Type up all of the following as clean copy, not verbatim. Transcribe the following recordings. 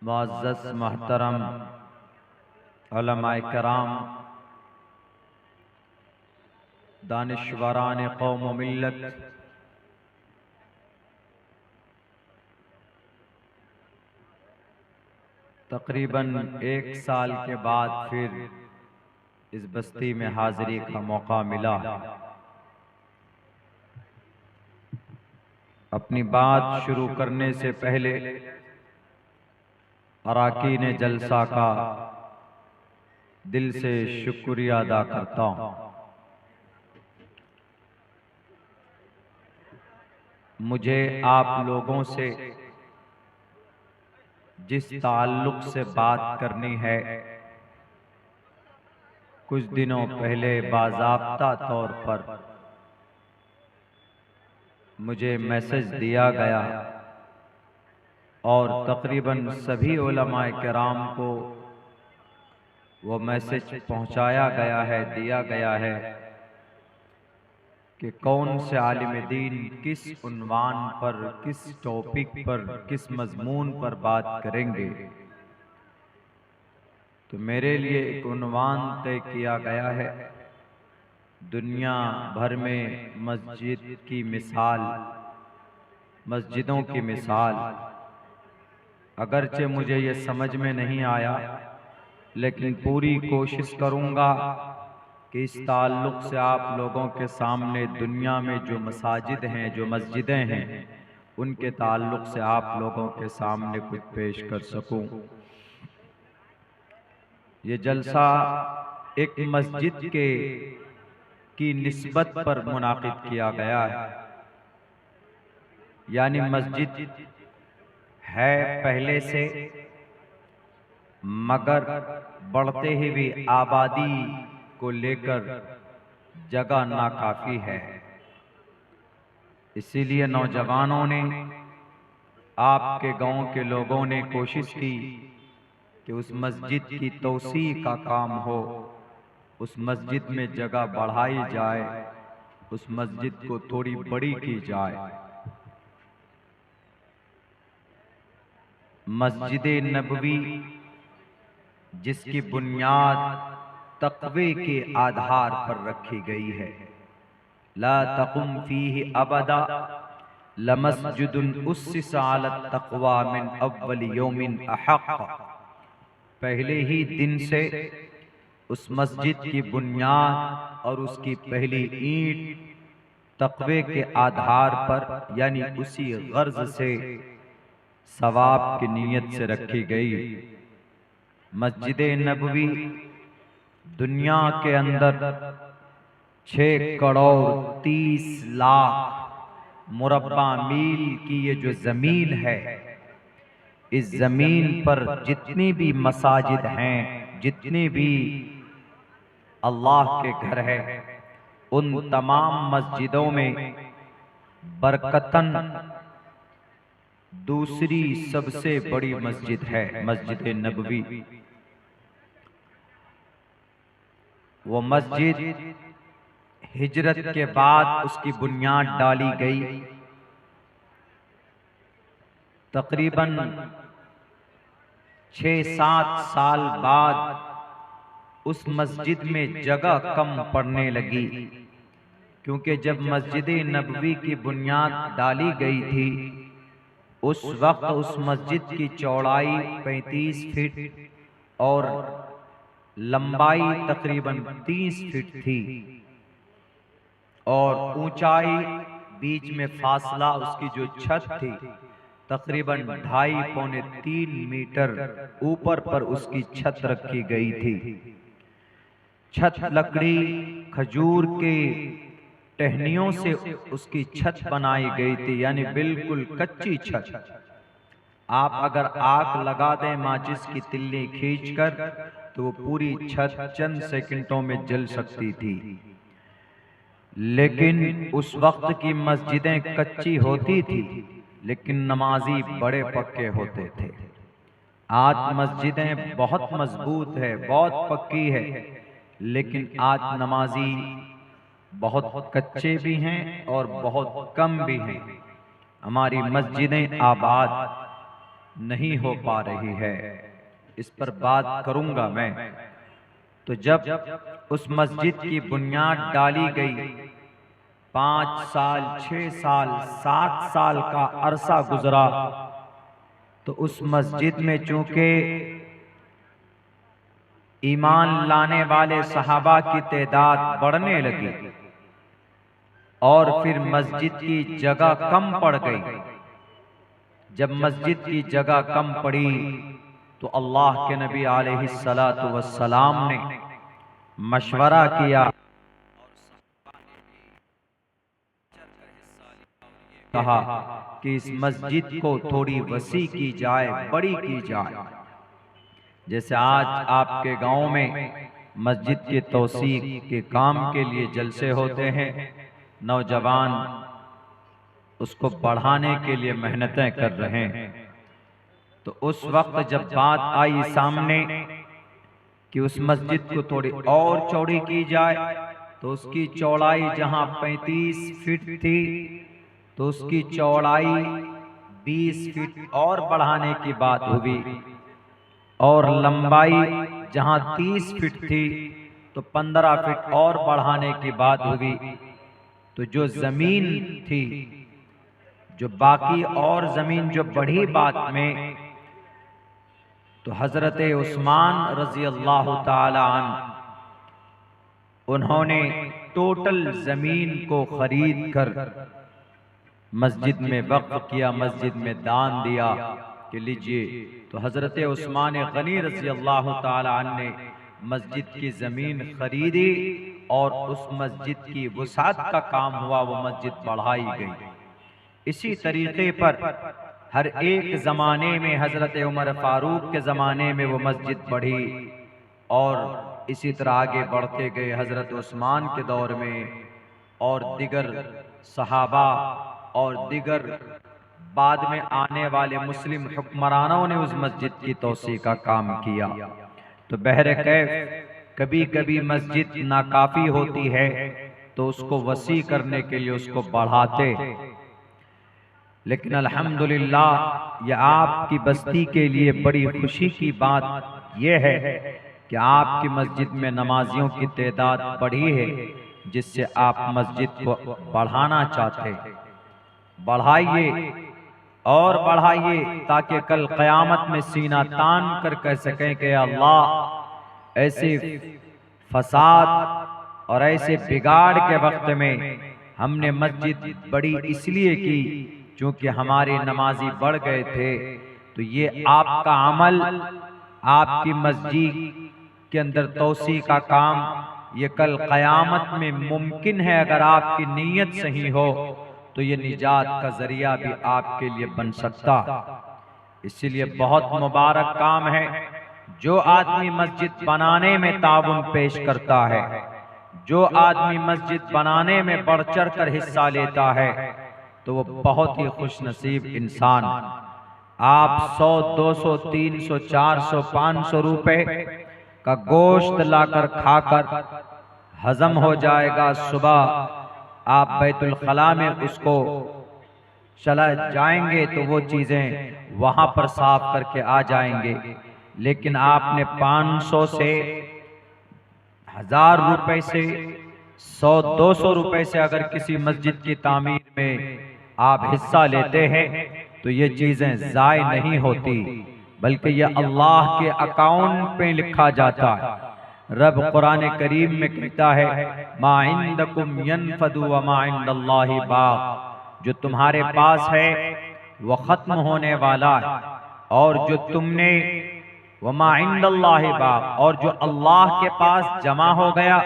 मुअज़्ज़ज़ मोहतरम उलमाए कराम, दानिश्वरान कौम व मिल्लत, तकरीबन 1 साल के बाद फिर इस बस्ती में हाज़िरी का मौका मिला। अपनी बात शुरू करने से पहले अराकीन जलसा का दिल से शुक्रिया अदा करता हूँ। मुझे आप लोगों से जिस ताल्लुक से बात करनी है, कुछ दिनों पहले बाज़ाब्ता तौर पर मुझे मैसेज दिया गया और तकरीबन सभी उलमाए किराम को वो मैसेज पहुंचाया गया है, दिया गया है कि कौन से आलिम दीन किस उन्वान पर, किस टॉपिक पर, किस मजमून पर बात करेंगे। तो मेरे लिए एक उन्वान तय किया गया है, दुनिया भर में मस्जिद की मिसाल, मस्जिदों की मिसाल। अगरचे मुझे ये समझ में नहीं आया, लेकिन पूरी कोशिश करूंगा कि इस ताल्लुक से आप लोगों के सामने दुनिया में जो मसाजिद हैं, जो मस्जिदें हैं, उनके ताल्लुक से आप लोगों के सामने कुछ पेश कर सकूं। ये जलसा एक मस्जिद की निस्बत पर मुनाकिद किया गया है, यानी मस्जिद है पहले से, मगर बढ़ते ही भी आबादी को लेकर जगह नाकाफी है। इसीलिए नौजवानों ने, आपके गांव के लोगों ने कोशिश की कि उस मस्जिद की तौसी का काम हो, उस मस्जिद में जगह बढ़ाई जाए, उस मस्जिद को थोड़ी बड़ी की जाए। मस्जिद नबवी जिसकी बुनियाद तक़वे के आधार पर रखी गई है, ला तक़ुम फीहि अबदा लमस्जिदुन उस्सिसा अला तक़वा मिन अव्वल यौमिन अहक़्क़। पहले ही दिन से उस मस्जिद की बुनियाद और उसकी पहली ईंट तक़वे के आधार पर, यानी उसी गर्ज से, सवाब की नीयत से रखी गई। मस्जिद नबवी दुनिया के अंदर 6 करोड़ 30 लाख मुरब्बा मील की ये जो जमीन है, इस जमीन पर जितनी भी मसाजिद हैं, जितनी भी अल्लाह के घर है, उन तमाम मस्जिदों में बरकतन दूसरी सबसे बड़ी मस्जिद है मस्जिद नबवी। वो मस्जिद हिजरत के बाद उसकी बुनियाद डाली गई। तकरीबन 6-7 साल बाद उस मस्जिद में जगह कम पड़ने लगी, क्योंकि जब मस्जिद नबवी की बुनियाद डाली गई थी, उस वक्त उस मस्जिद की चौड़ाई 35 फीट और लंबाई तकरीबन 30 फीट थी, और ऊंचाई, बीच में फासला, उसकी जो छत थी तकरीबन 2.5-3 मीटर ऊपर पर उसकी छत रखी गई थी। छत लकड़ी, खजूर के टहनियों से उसकी छत बनाई गई थी, यानी बिल्कुल कच्ची छत। आप अगर आग लगा दें माचिस की तिल्ली खींचकर, तो वो पूरी छत चंद सेकंडों में जल सकती थी। लेकिन उस वक्त की मस्जिदें कच्ची होती थी, लेकिन नमाजी बड़े पक्के होते थे। आज मस्जिदें बहुत मजबूत है, बहुत पक्की है, लेकिन आज नमाजी बहुत कच्चे भी हैं और बहुत कम भी हैं। हमारी मस्जिदें आबाद नहीं हो पा रही है। इस पर बात करूंगा मैं। तो जब उस मस्जिद की बुनियाद डाली गई, 5 साल, 6 साल, 7 साल का अरसा गुजरा, तो उस मस्जिद में चूंकि ईमान लाने वाले सहाबा की तादाद बढ़ने लगी और फिर मस्जिद की जगह कम पड़ गई। जब मस्जिद की जगह कम पड़ी तो अल्लाह के नबी अलैहिस्सलातु वस्सलाम ने मशवरा किया, कहा कि इस मस्जिद को थोड़ी वसी की जाए, बड़ी की जाए। जैसे आज आपके गांव में मस्जिद के तौसीक के काम के लिए जलसे होते हैं, नौजवान उसको बढ़ाने के लिए मेहनतें कर रहे हैं। तो उस वक्त जब बात आई सामने कि उस मस्जिद को थोड़ी और चौड़ी की जाए, तो उसकी चौड़ाई जहां 35 फीट थी तो उसकी चौड़ाई 20 फीट और बढ़ाने की बात हुई, और लंबाई जहां 30 फीट थी तो 15 फीट और बढ़ाने की बात हुई। तो जो जमीन थी, जो बाकी और जमीन जो बढ़ी बात में, तो हजरत उस्मान रजी अल्लाह ताला अन्हु, उन्होंने टोटल जमीन को खरीद कर मस्जिद में वक्फ किया, मस्जिद में दान दिया कि लीजिए। तो हजरत उस्मान गनी रजी अल्लाह ताला अन्हु ने मस्जिद की जमीन खरीदी और उस मस्जिद की वसात का काम हुआ, वो मस्जिद बढ़ाई गई। इसी तरीके पर हर एक जमाने में, हजरत उमर फारूक के जमाने में वो मस्जिद बढ़ी और इसी तरह आगे बढ़ते गए हजरत उस्मान के दौर में, और दिगर सहाबा और दिगर बाद में आने वाले मुस्लिम हुक्मरानों ने उस मस्जिद की तौसी का काम किया। तो बहरकैफ कभी कभी मस्जिद नाकाफी होती है तो उसको वसी करने के लिए उसको बढ़ाते, लेकिन अल्हम्दुलिल्लाह यह आपकी बस्ती के लिए बड़ी खुशी की बात यह है कि आपकी मस्जिद में नमाजियों की तादाद बढ़ी है, जिससे आप मस्जिद को बढ़ाना चाहते। बढ़ाइए और बढ़ाइए ताकि कल क़यामत में सीना तान कर कह सकें कि अल्लाह, ऐसे फसाद और ऐसे बिगाड़ के वक्त में हमने मस्जिद बड़ी इसलिए की क्योंकि हमारे नमाजी बढ़ गए थे। तो ये आपका अमल, आपकी मस्जिद के अंदर तौसी का काम, ये कल क़यामत में मुमकिन है अगर आपकी नीयत सही हो तो ये निजात का जरिया भी आपके लिए बन सकता। इसीलिए बहुत मुबारक काम है जो आदमी मस्जिद बनाने में ताउन पेश करता है, जो आदमी मस्जिद बनाने में बढ़ चढ़ कर हिस्सा लेता है, तो वो बहुत ही खुश नसीब इंसान। आप 100, 200, 300, 400, 500 रुपए का गोश्त लाकर खाकर हजम हो जाएगा, सुबह आप बैतुल खला में उसको चला जाएंगे तो वो चीजें वहां पर साफ करके आ जाएंगे। लेकिन आपने 500 से 1000 रुपए से 100, 200 रुपए से अगर किसी मस्जिद की तामीर में आप हिस्सा लेते हैं तो ये चीजें जाय नहीं होती, बल्कि ये अल्लाह के अकाउंट पे लिखा जाता है। रब कुरान करीम में कहता है, मा इंदकुम यनफदु व मा इंदल्लाहि बाक़, जो तुम्हारे पास है वो खत्म होने वाला है, और जो तुमने वमा इंदल्लाहि बाक़, और जो अल्लाह के पास जमा हो गया।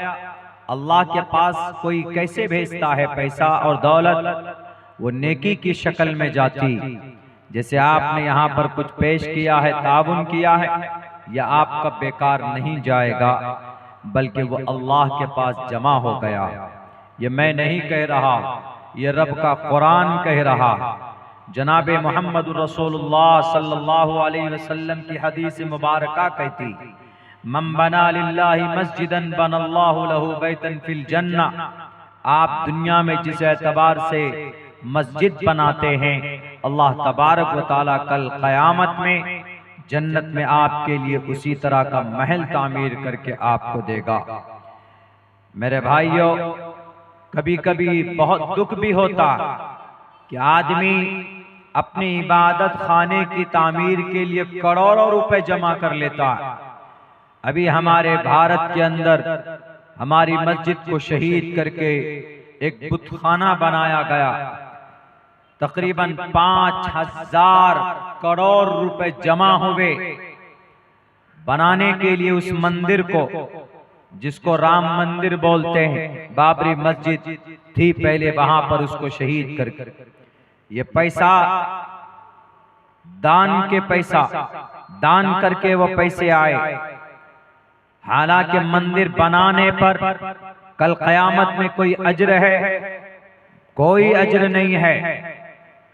अल्लाह के पास कोई कैसे भेजता है पैसा और दौलत? वो नेकी की शक्ल में जाती। जैसे आपने यहाँ पर कुछ पेश किया है, ताउन किया है, यह आपका बेकार नहीं जाएगा, बल्कि वो अल्लाह के पास जमा हो गया। ये मैं नहीं कह रहा, ये रब का कुरान कह रहा। जनाब मोहम्मद रसूलुल्लाह सल्लल्लाहु अलैहि वसल्लम की हदीस मुबारका कहती, मन बना लिल्लाहि मस्जिदन बनल्लाहु लहु बैतन फिल जन्नह। आप दुनिया में जिस एतबार से मस्जिद बनाते हैं, अल्लाह तबारक व तआला कल क़यामत में जन्नत में आपके लिए उसी तरह का महल तामीर करके आपको देगा। मेरे भाइयों, कभी कभी बहुत दुख भी होता कि आदमी अपनी इबादत खाने की तामीर के लिए करोड़ों रुपए जमा कर लेता है। अभी हमारे भारत के अंदर हमारी मस्जिद को शहीद करके एक बुतखाना बनाया गया। तकरीबन 5000 करोड़ रुपए जमा हुए बनाने के लिए उस मंदिर को, जिसको राम मंदिर बोलते हैं। बाबरी मस्जिद थी पहले, वहां पर उसको शहीद करके ये पैसा दान करके वो पैसे आए। हालांकि मंदिर बनाने पर कल क़यामत में कोई अज्र है? कोई अज्र नहीं है,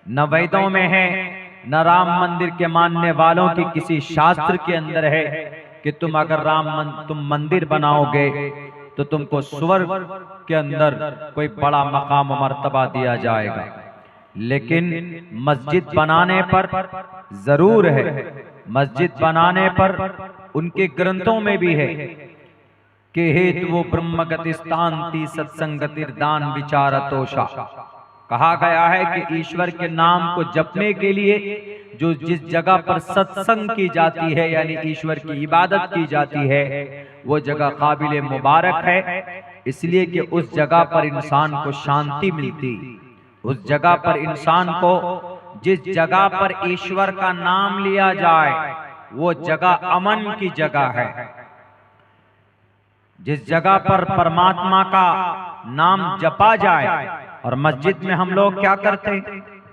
न वेदों में है, न राम मंदिर के मानने वालों की किसी शास्त्र के अंदर है कि तुम अगर तुम मंदिर बनाओगे तो तुमको स्वर्ग के अंदर कोई बड़ा मकाम मर्तबा दिया जाएगा। लेकिन मस्जिद बनाने पर जरूर है, मस्जिद बनाने पर उनके ग्रंथों में भी है कि हेतु वो ब्रह्मगतिस्तांति सत्संगतिर्दान विचारतोषा। कहा गया है कि ईश्वर के नाम को जपने के लिए जो जिस जगह पर सत्संग की जाती है, यानी ईश्वर की इबादत की जाती है, वो जगह काबिल मुबारक है, इसलिए कि उस जगह पर इंसान को शांति मिलती। उस जगह पर इंसान को, जिस जगह पर ईश्वर का नाम लिया जाए वो जगह अमन की जगह है। जिस जगह पर परमात्मा का नाम जपा जाए। और मस्जिद में हम लोग क्या करते?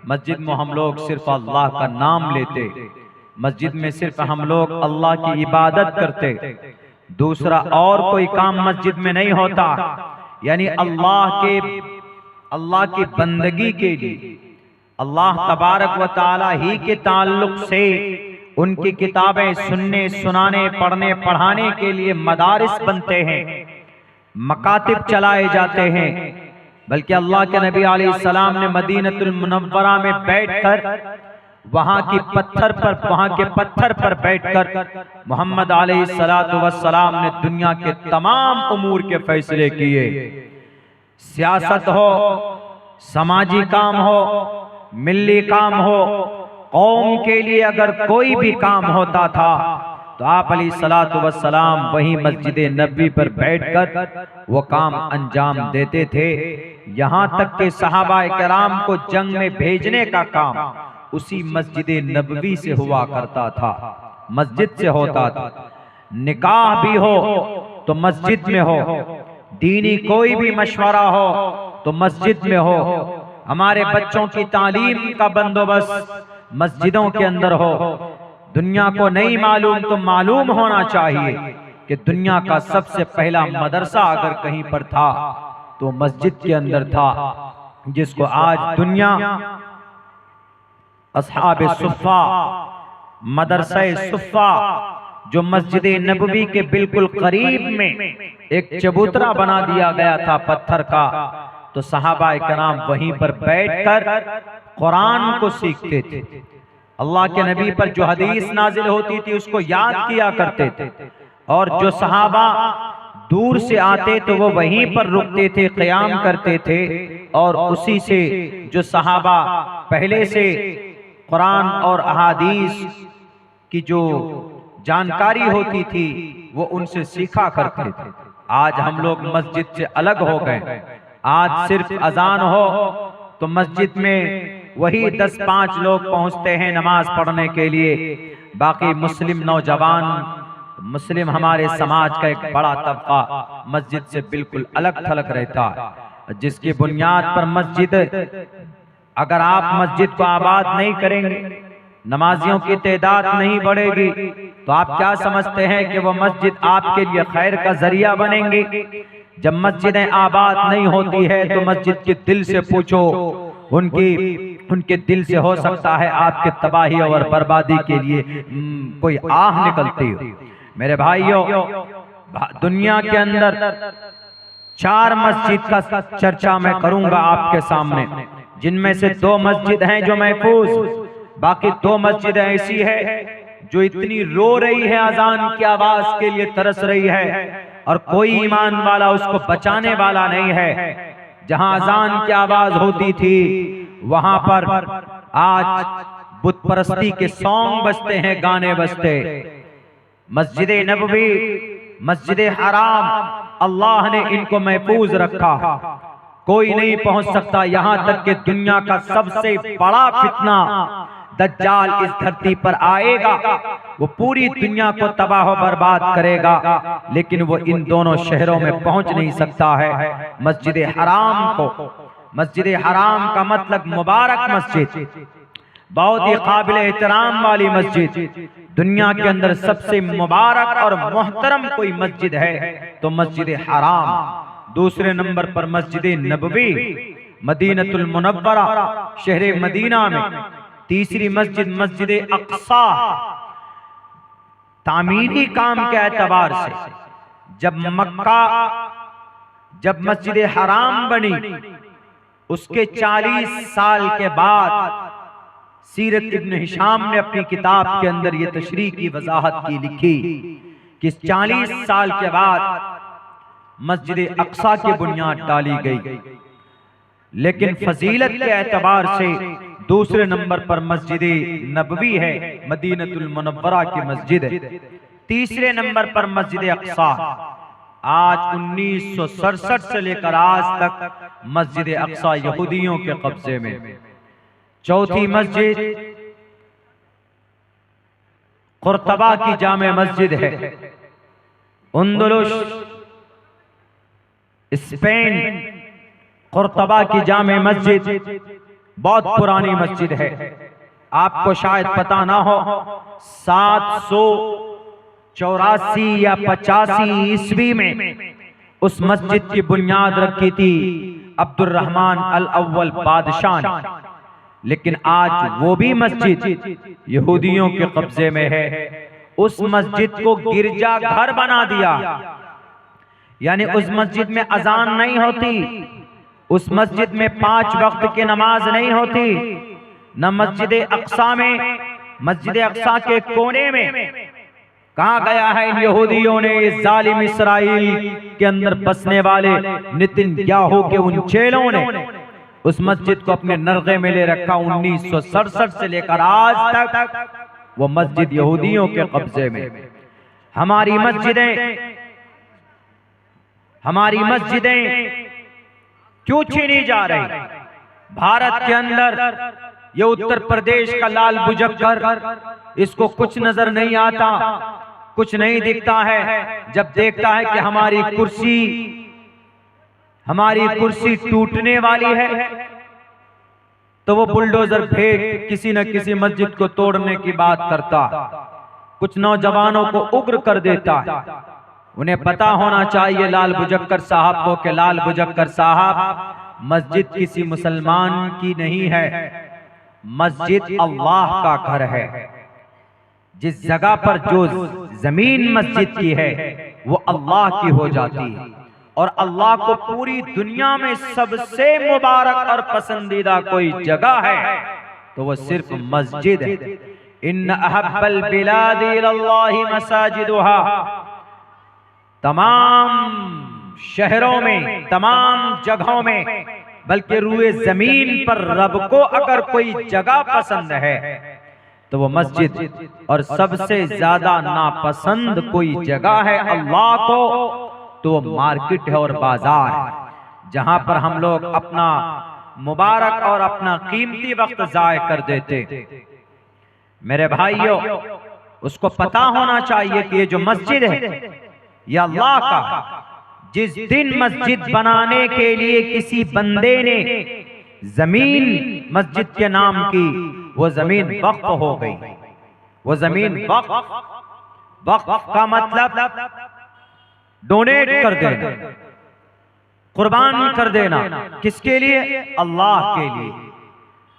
मस्जिद में हम लोग सिर्फ अल्लाह का नाम लेते, मस्जिद में सिर्फ हम लोग अल्लाह की इबादत करते, दूसरा और कोई काम मस्जिद में नहीं होता। यानी अल्लाह की बंदगी के लिए, अल्लाह तबारक व तआला ही के ताल्लुक से उनकी किताबें सुनने, सुनाने, पढ़ने, पढ़ाने के लिए मदारिस बनते हैं, मकातिब चलाए जाते हैं। बल्कि अल्लाह के नबी अलैहिस्सलाम ने मदीनतुल मुनव्वरा में बैठकर वहां के पत्थर पर बैठकर मोहम्मद अलैहिस्सलातु वस्सलाम ने दुनिया के तमाम उमूर के फैसले किए। सियासत हो, समाजी काम हो, मिल्ली काम हो, कौम के लिए अगर कोई भी काम होता था तो आप अलैहिस्सलातु वस्सलाम वहीं मस्जिद नबी पर बैठकर वो काम अंजाम देते थे। यहाँ तक के सहाबाए किराम को जंग में भेजने का काम उसी मस्जिद नबवी से हुआ करता था, मस्जिद से होता था। निकाह भी हो तो मस्जिद में हो, दीनी कोई भी मशवरा हो तो मस्जिद में हो, हमारे बच्चों की तालीम का बंदोबस्त मस्जिदों के अंदर हो। दुनिया को नहीं मालूम तो मालूम होना चाहिए कि दुनिया का सबसे पहला मदरसा अगर कहीं पर था तो मस्जिद के अंदर था, जिसको आज दुनिया अस्हाबे सुफ़ा, मदरसा सुफ़ा, जो मस्जिद नबवी के बिल्कुल करीब में एक चबूतरा बना दिया गया था पत्थर का, तो सहाबाए किराम वहीं पर बैठकर कुरान को सीखते थे। अल्लाह के नबी पर जो हदीस नाजिल होती थी उसको याद किया करते थे। और जो सहाबा दूर से आते तो वो वहीं पर रुकते थे, क़याम करते थे। और उसी से जो सहाबा पहले से कुरान और अहादीस की जो जानकारी होती थी वो उनसे सीखा करते थे। आज हम लोग मस्जिद से अलग हो गए। आज सिर्फ अजान हो तो मस्जिद में वही 10-5 लोग पहुंचते हैं नमाज पढ़ने के लिए। बाकी मुस्लिम नौजवान, मुस्लिम हमारे समाज का एक बड़ा तबका मस्जिद से बिल्कुल अलग थलग रहता है, जिसकी बुनियाद पर मस्जिद, अगर आप मस्जिद को आबाद नहीं करेंगे, नमाजियों की तादाद नहीं बढ़ेगी, तो आप क्या समझते हैं कि वो मस्जिद आपके लिए खैर का जरिया बनेंगी? जब मस्जिदें आबाद नहीं होती है तो मस्जिद के दिल से पूछो, उनके दिल से हो सकता है आपके तबाही और बर्बादी के लिए कोई आह निकलती हो। मेरे भाइयों, दुनिया के अंदर 4 मस्जिद का चर्चा मैं करूंगा आपके सामने। जिनमें से 2 मस्जिद हैं जो महफूज, बाकी 2 मस्जिद ऐसी है जो इतनी रो रही है, अजान की आवाज के लिए तरस रही है और कोई ईमान वाला उसको बचाने वाला नहीं है। जहां अजान की आवाज होती थी वहां पर आज बुत परस्ती के सॉन्ग बजते हैं, गाने बजते। मस्जिद नबवी, मस्जिद हराम, अल्लाह ने इनको महफूज रखा, कोई नहीं पहुंच सकता। यहां तक कि दुनिया का सबसे बड़ा फितना दज्जाल इस धरती पर आएगा, वो पूरी दुनिया को तबाह बर्बाद करेगा, लेकिन वो इन दोनों शहरों में पहुंच नहीं सकता है। मस्जिद हराम को, मस्जिद हराम का मतलब मुबारक मस्जिद, बहुत ही काबिल एहतराम वाली मस्जिद। दुनिया के अंदर सबसे मुबारक और मोहतरम कोई मस्जिद है तो मस्जिद हराम। दूसरे नंबर पर मस्जिद नबवी, मदीनतुल मुनव्वरा, शहर मदीना में। तीसरी मस्जिद मस्जिद अक्सा। तामीरी काम के एतबार से जब मस्जिद हराम बनी, उसके 40 साल के बाद सीरत इब्न हिशाम ने अपनी किताब के अंदर ये तशरीह की वजाहत की, लिखी कि 40 साल के बाद मस्जिद अक्सा की बुनियाद डाली गई। लेकिन फजीलत के एतबार से दूसरे नंबर पर मस्जिद नबवी है, मदीनतुल मुनव्वरा की मस्जिद है। तीसरे नंबर पर मस्जिद अक्सा। आज 1967 से लेकर आज तक मस्जिद अक्सा यहूदियों के कब्जे में। चौथी मस्जिद कुर्तबा की जामे मस्जिद है, उंदुलुस, स्पेन। कुर्तबा की जामे मस्जिद बहुत पुरानी मस्जिद है, आपको शायद पता ना हो। 784 या 85 ईस्वी में उस मस्जिद की बुनियाद रखी थी अब्दुर्रहमान अल अव्वल बादशाह ने, लेकिन आज वो भी मस्जिद यहूदियों के कब्जे में है। उस मस्जिद को गिरजा घर बना दिया, यानी उस मस्जिद में अजान नहीं होती, उस मस्जिद में 5 वक्त की नमाज नहीं होती। न मस्जिद अक्सा में, मस्जिद अक्सा के कोने में कहा गया है इन यहूदियों ने, इस जालिम इसराइल के अंदर बसने वाले नेतन्याहू के उन चेलों ने उस मस्जिद को अपने नरगे में ले रखा। 1967 से लेकर आज तक वो मस्जिद यहूदियों के कब्जे में। हमारी मस्जिदें क्यों छीनी जा रही? भारत के अंदर ये उत्तर प्रदेश का लाल बुजक्कर, इसको कुछ नजर नहीं आता, कुछ नहीं दिखता है। जब देखता है कि हमारी कुर्सी टूटने वाली है तो वो बुलडोजर फेंक किसी न किसी मस्जिद को तोड़ने की बात करता। कुछ नौजवानों को उग्र कर देता है। उन्हें पता होना चाहिए लाल बुजक्कर साहब को कि लाल बुजक्कर साहब, मस्जिद किसी मुसलमान की नहीं है, मस्जिद अल्लाह का घर है। जिस जगह पर जो जमीन मस्जिद की है वो अल्लाह की हो जाती है, और अल्लाह को पूरी दुनिया में सबसे मुबारक और पसंदीदा कोई जगह है तो वो सिर्फ मस्जिद है। इन्न अहब्बल बिलादि इलल्लाहि मसाजिदुहा। तमाम शहरों में, तमाम जगहों में, बल्कि रूए जमीन पर रब को अगर कोई जगह पसंद है तो वो मस्जिद, और सबसे ज्यादा नापसंद कोई जगह है अल्लाह को तो वो मार्केट है और बाजार है, जहां पर हम लोग अपना मुबारक और अपना कीमती वक्त जाय कर देते। मेरे भाइयों, उसको पता होना चाहिए कि ये जो मस्जिद है ये अल्लाह का है। जिस दिन मस्जिद बनाने के लिए किसी बंदे ने जमीन मस्जिद के नाम की, वो जमीन वक्फ हो गई। वो जमीन वक्फ का मतलब डोनेट कर देना, कुर्बान कर देना। किसके लिए? अल्लाह के लिए।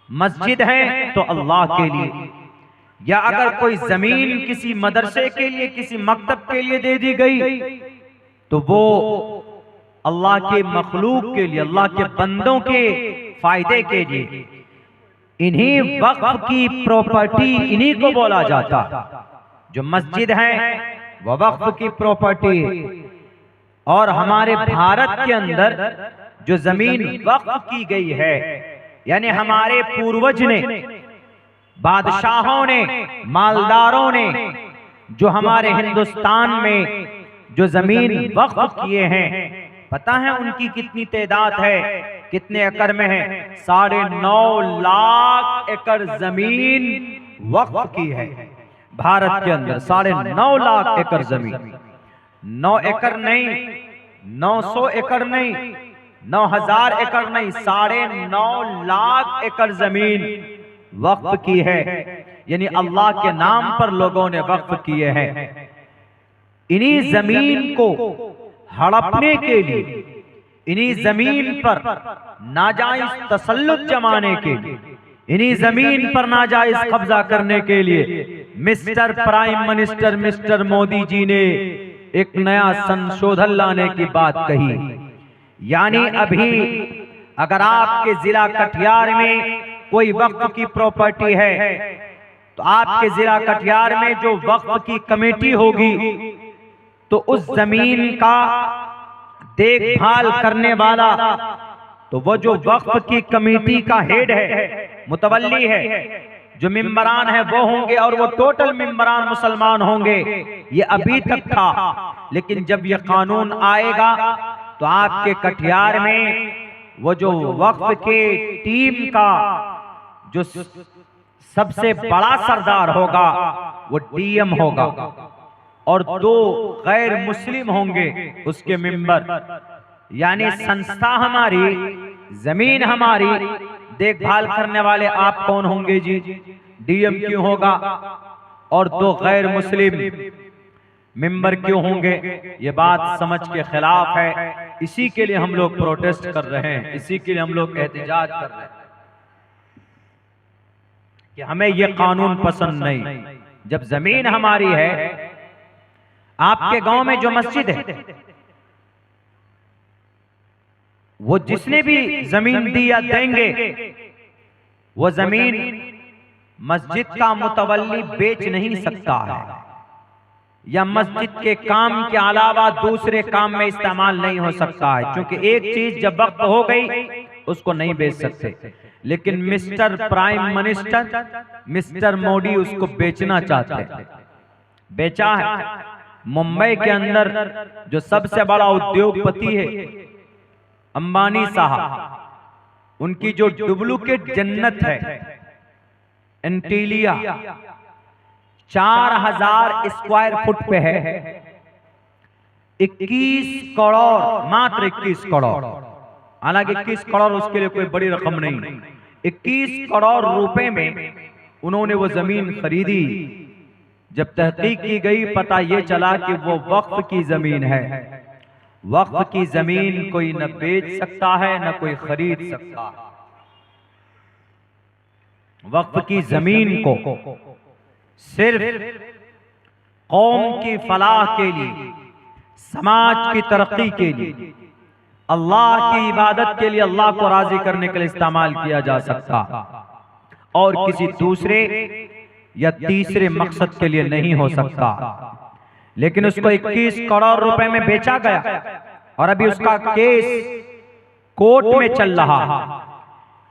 मस्जिद है तो अल्लाह के लिए। या अगर कोई जमीन किसी मदरसे के लिए, किसी मकतब के लिए दे दी गई तो वो अल्लाह के मखलूक के लिए, अल्लाह के बंदों के फायदे के लिए। इन्हीं वक्फ की प्रॉपर्टी, इन्हीं को बोला जाता। जो मस्जिद है वह वक्फ की प्रॉपर्टी है। और हमारे भारत के अंदर जो जमीन वक्फ की गई है, यानी हमारे पूर्वज ने, बादशाहों ने, मालदारों ने जो हमारे हिंदुस्तान में जो जमीन वक्फ किए हैं, पता है उनकी कितनी तादाद है, कितने एकड़ में है? 9.5 लाख एकड़ जमीन वक्फ की है भारत के अंदर। 9.5 लाख एकड़ जमीन, 9 एकड़ नहीं, 900 एकड़ नहीं, 9000 एकड़ नहीं, 9.5 लाख एकड़ जमीन वक्फ की है। यानी अल्लाह के नाम पर लोगों ने वक्फ किए हैं। इन्हीं जमीन को हड़पने के लिए, इन्हीं जमीन पर नाजायज तसल्लुत जमाने के लिए, इन्हीं जमीन पर नाजायज कब्जा करने के लिए mister prime minister mister Modi ji ने एक नया संशोधन लाने की बात कही। यानी अभी अगर आपके जिला कटिहार में कोई वक्फ की प्रॉपर्टी है, तो आपके जिला कटिहार में जो वक्फ की कमेटी होगी, तो उस जमीन का देखभाल करने वाला, तो वो जो वक्फ की कमेटी का हेड है, मुतवल्ली है, जो मेंबरान है वो होंगे, और वो टोटल मेंबरान मुसलमान होंगे। ये अभी तक था, लेकिन जब ये कानून आएगा तो आपके कटिहार में वो जो वक्फ के टीम का जो सबसे बड़ा सरदार होगा वो डीएम होगा, और 2 गैर मुस्लिम होंगे उसके मेंबर। यानी संस्था हमारी, जमीन हमारी, देखभाल करने वाले आप कौन होंगे जी? डीएम क्यों होगा? और 2 गैर मुस्लिम मेंबर क्यों होंगे? ये बात समझ के खिलाफ है। इसी के लिए हम लोग प्रोटेस्ट कर रहे हैं, इसी के लिए हम लोग एहतजाज कर रहे हैं कि हमें ये कानून पसंद नहीं। जब जमीन हमारी है, आपके गांव में जो मस्जिद है, वो जिसने भी जमीन दी या देंगे, वो जमीन मस्जिद का मुतवल्ली बेच नहीं सकता है, या मस्जिद के काम के अलावा दूसरे काम में इस्तेमाल नहीं हो सकता है, क्योंकि एक चीज जब वक्त हो गई उसको नहीं बेच सकते। लेकिन mister prime minister mister Modi उसको बेचना चाहते हैं। बेचा है। मुंबई के अंदर जो सबसे बड़ा उद्योगपति है अंबानी साहब, उनकी जो डुप्लीकेट जन्नत है एंटीलिया, 4000 स्क्वायर फुट पे है, 21 करोड़, मात्र 21 करोड़। हालांकि 21 करोड़ उसके लिए कोई बड़ी रकम नहीं, 21 करोड़ रुपए में उन्होंने वो जमीन खरीदी। जब तहकीक की गई, पता ये चला कि वो वक्फ की जमीन है। वक्फ की जमीन कोई न बेच सकता है न कोई खरीद सकता है। वक्फ की जमीन को सिर्फ कौम की फलाह के लिए, समाज की तरक्की के लिए, अल्लाह की इबादत के लिए, अल्लाह को राजी करने के लिए इस्तेमाल किया जा सकता, और किसी दूसरे या तीसरे मकसद के लिए नहीं हो सकता। लेकिन उसको 21 करोड़ रुपए में बेचा गया, और अभी उसका केस कोर्ट में चल रहा।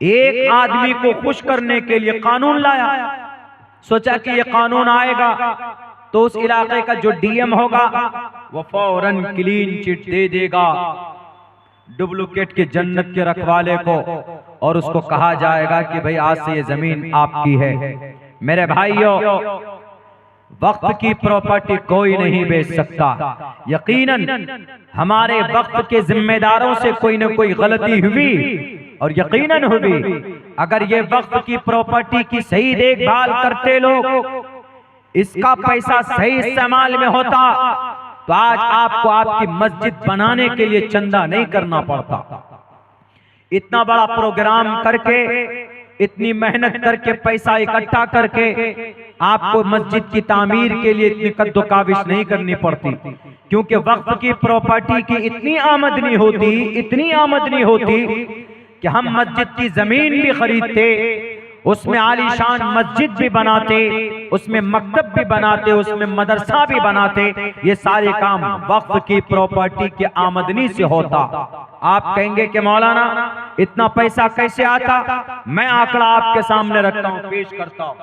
एक आदमी को खुश करने के लिए कानून लाया, सोचा कि ये कानून आएगा तो उस इलाके का जो डीएम होगा वो फौरन क्लीन चिट दे देगा डुप्लीकेट के जन्नत के रखवाले को, और उसको कहा जाएगा कि भाई आज से ये जमीन आपकी है। मेरे भाइयों, वक्फ की प्रॉपर्टी कोई नहीं बेच सकता। यकीनन हमारे वक्फ के जिम्मेदारों से कोई न कोई गलती हुई, और यकीनन हुई। अगर ये वक्फ की प्रॉपर्टी की सही देखभाल करते लोग, इसका पैसा सही इस्तेमाल में होता, तो आज आपको आपकी मस्जिद बनाने के लिए चंदा नहीं करना पड़ता। इतना बड़ा प्रोग्राम करके, इतनी मेहनत करके, पैसा इकट्ठा करके आपको मस्जिद की तामीर के लिए इतनी कद्दोकाविश नहीं करनी पड़ती, क्योंकि वक्फ की प्रॉपर्टी की इतनी आमदनी होती, इतनी आमदनी होती कि हम मस्जिद की जमीन भी खरीदते, उसमें आलीशान मस्जिद भी बनाते, उसमें मकतब भी बनाते, उसमें मदरसा भी बनाते। ये सारे काम वक्फ की प्रॉपर्टी की आमदनी से होता। आप कहेंगे कि मौलाना इतना पैसा कैसे आता? मैं आंकड़ा आपके सामने रखता हूं, पेश करता हूं।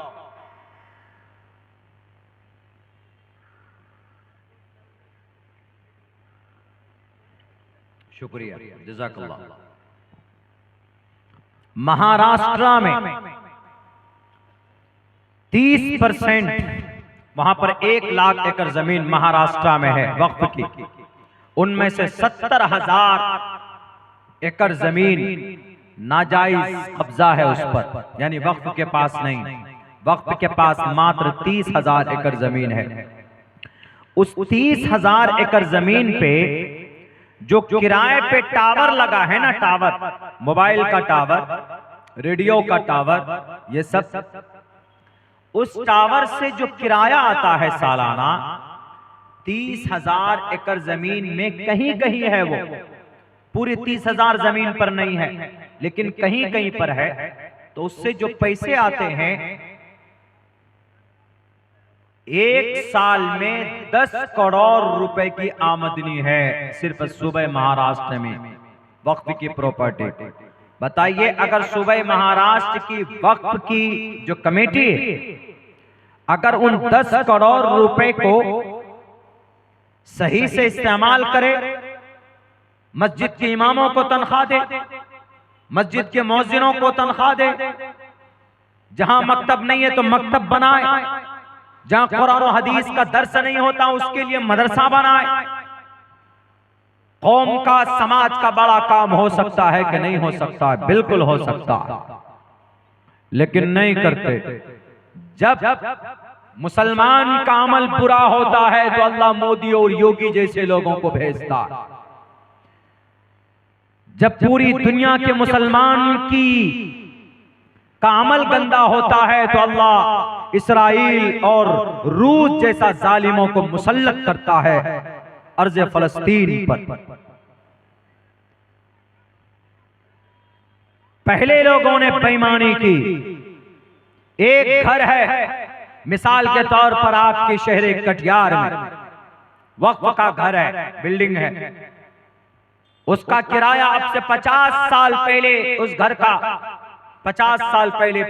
शुक्रिया, जज़ाकल्लाह। महाराष्ट्र में 30% वहां पर 1 लाख एकड़ जमीन महाराष्ट्र में है वक्फ की। उनमें से 70,000 एकड़ जमीन नाजायज कब्जा है उस पर, यानी वक्फ के पास नहीं। वक्फ के पास मात्र 30,000 एकड़ जमीन है। उस 30,000 एकड़ जमीन पे जो किराए पे टावर लगा है ना, टावर, मोबाइल का टावर, रेडियो का टावर, ये सब, उस टावर से जो किराया आता है सालाना 30,000 एकड़ जमीन में कहीं कहीं है। वो पूरी 30,000 जमीन पर नहीं है, लेकिन कहीं कहीं पर है। तो उससे जो पैसे आते हैं, 1 साल में 10 करोड़ रुपए की आमदनी है सिर्फ सूबे महाराष्ट्र में वक्फ की प्रॉपर्टी। बताइए, अगर सूबे महाराष्ट्र की वक्फ की जो कमेटी है, अगर उन 10 करोड़ रुपए को सही से इस्तेमाल करे, मस्जिद के इमामों को तनख्वाह दे, मस्जिद के मौजिनों को तनख्वाह दे, जहां मकतब नहीं है तो मकतब बनाए, जहां कुरान और हदीस का दर्स नहीं होता उसके लिए मदरसा बनाए, कौम का, समाज का बड़ा काम हो सकता है कि नहीं हो सकता है? बिल्कुल हो सकता है, लेकिन नहीं करते। जब मुसलमान का अमल बुरा होता है तो अल्लाह मोदी और योगी जैसे लोगों को भेजता है। जब पूरी दुनिया के मुसलमान की का अमल गंदा होता है तो अल्लाह इसराइल और रूस जैसा जालिमों को मुसल्लत करता है अर्ज़ फलस्तीन पर। पहले लोगों ने बेईमानी की। एक घर है, मिसाल के तौर पर आपके शहर कटिहार में वक्फ का घर है, बिल्डिंग है, उसका किराया अब से 50 साल पहले, उस घर का 50 साल पहले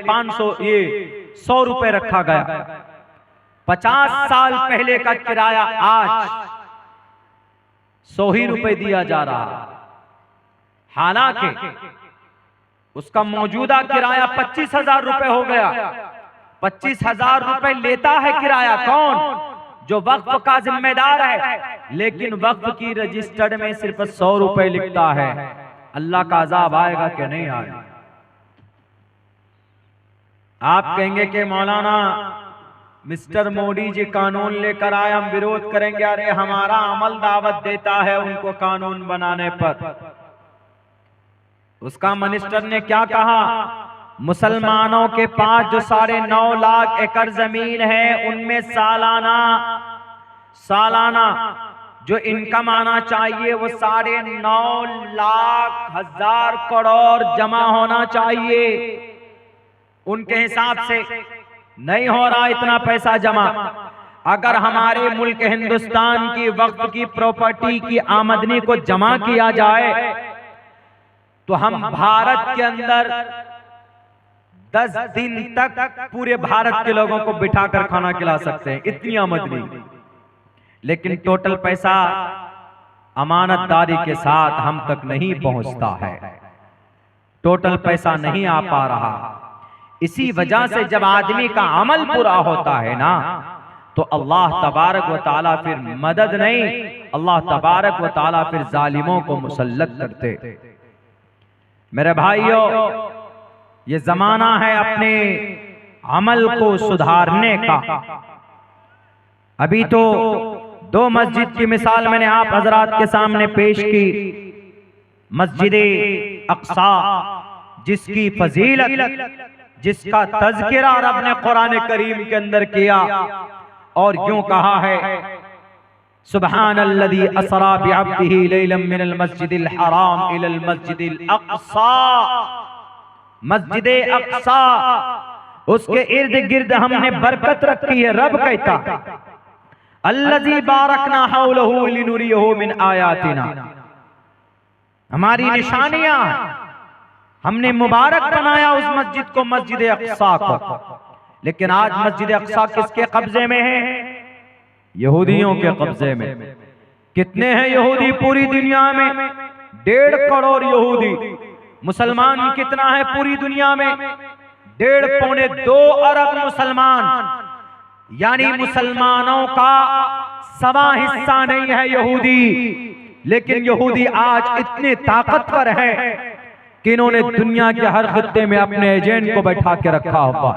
100 रुपए रखा गया। 50 साल पहले का किराया आज 100 ही रुपए दिया जा रहा। हालांकि उसका मौजूदा किराया 25,000 रुपए हो गया। 25,000 रुपए लेता है किराया कौन? जो वक्फ का जिम्मेदार है, लेकिन वक्फ की रजिस्टर्ड में सिर्फ 100 रुपए लिखता है। अल्लाह का अजाब आएगा कि नहीं आएगा? आप कहेंगे कि मौलाना मिस्टर मोदी जी कानून लेकर आए, हम विरोध करेंगे। अरे हमारा अमल दावत देता है उनको कानून बनाने पर। उसका मिनिस्टर ने क्या कहा? मुसलमानों के पास जो 9.5 लाख एकड़ जमीन है, उनमें सालाना जो इनकम आना चाहिए वो 9.5 लाख हजार करोड़ जमा होना चाहिए। उनके हिसाब से नहीं हो रहा इतना पैसा जमा। अगर हमारे मुल्क हिंदुस्तान की वक्फ की प्रॉपर्टी की आमदनी को जमा किया जाए तो हम भारत के अंदर 10 दिन तक पूरे भारत के लोगों को बिठाकर खाना खिला सकते हैं, इतनी आमदनी। लेकिन टोटल पैसा अमानतदारी के साथ हम तक नहीं पहुंचता है, टोटल पैसा नहीं आ पा रहा। इसी वजह से जब आदमी का अमल पूरा होता है ना, तो अल्लाह तबारक व ताला फिर मदद नहीं, अल्लाह तबारक व ताला फिर जालिमों को मुसल्लत करते। मेरे भाइयों, ये जमाना है अपने अमल को सुधारने का। अभी तो 2 मस्जिद की मिसाल मैंने आप हजरात के सामने पेश की। मस्जिद अक्सा, जिसकी फजीलत, जिसका तज़किरा रब ने कुरान करीम के अंदर किया और यूं कहा है सुब्हानल्लज़ी असरा बिअब्दिही लैलन मिनल मस्जिदिल हराम इलल मस्जिदिल अक़सा। मस्जिद अक़सा, उसके इर्द गिर्द हमने बरकत रखी है। रब कहता अल्लज़ी बारकना हौलहू लिनुरियहू मिन आयातिना, हमारी निशानियां हैं, हमने मुबारक बनाया उस मस्जिद को, मस्जिद अक़सा को। लेकिन आज मस्जिद अक़सा किसके कब्जे में है? यहूदियों के कब्जे में। कितने हैं यहूदी पूरी दुनिया में? 1.5 करोड़ यहूदी। मुसलमान कितना है पूरी दुनिया में? 1.5 पौने 2 अरब मुसलमान। यानी मुसलमानों का सवा हिस्सा नहीं है यहूदी। लेकिन यहूदी आज इतने ताकतवर है कि इन्होंने दुनिया के हर खित्ते में अपने एजेंट को बैठा के रखा हुआ।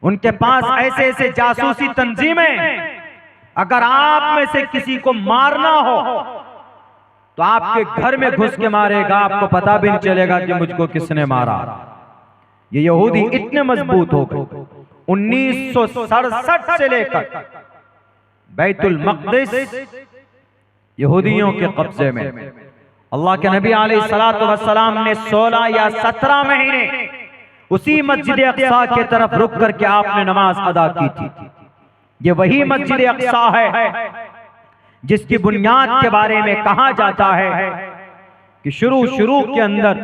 उनके पास ऐसे ऐसे जासूसी तंजीमें, अगर आप में से किसी को मारना हो तो आपके घर में घुस के मारेगा, आपको पता भी नहीं चलेगा कि मुझको किसने मारा। ये यहूदी इतने मजबूत हो गए। 1967 से लेकर बैतुल मक़दिस यहूदियों के कब्जे में। अल्लाह के नबी अलैहिस्सलातु वस्सलाम ने 16 या 17 महीने उसी मस्जिद अक़सा के तरफ रुक करके आपने नमाज अदा की थी। ये वही मस्जिद अक़सा है जिसकी बुनियाद के बारे में कहा जाता है कि शुरू के अंदर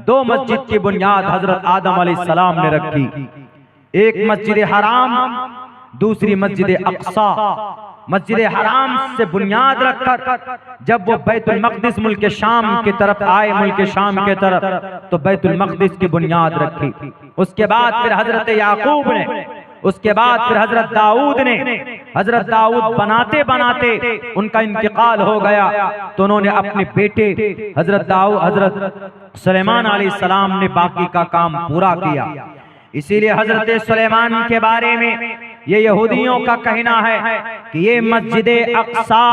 2 मस्जिद की बुनियाद हजरत आदम अलैहिस्सलाम ने रखी। एक मस्जिद हराम, दूसरी मस्जिद अक़सा। मस्जिद हराम से बुनियाद रखकर जब वो बैतुल मक़दिस मुल्क शाम की तरफ आए, मुल्क शाम के तरफ, तो बैतुल मक़दिस की बुनियाद रखी। उसके बाद फिर हजरत याकूब ने, उसके बाद फिर हजरत दाऊद ने, हजरत दाऊद बनाते बनाते उनका इंतकाल हो गया, तो उन्होंने अपने बेटे हजरत सुलेमान अलैहिस्सलाम ने बाकी का काम पूरा किया। इसीलिए हजरत सुलेमान के बारे में ये यहूदियों का कहना है कि ये मस्जिद अक़सा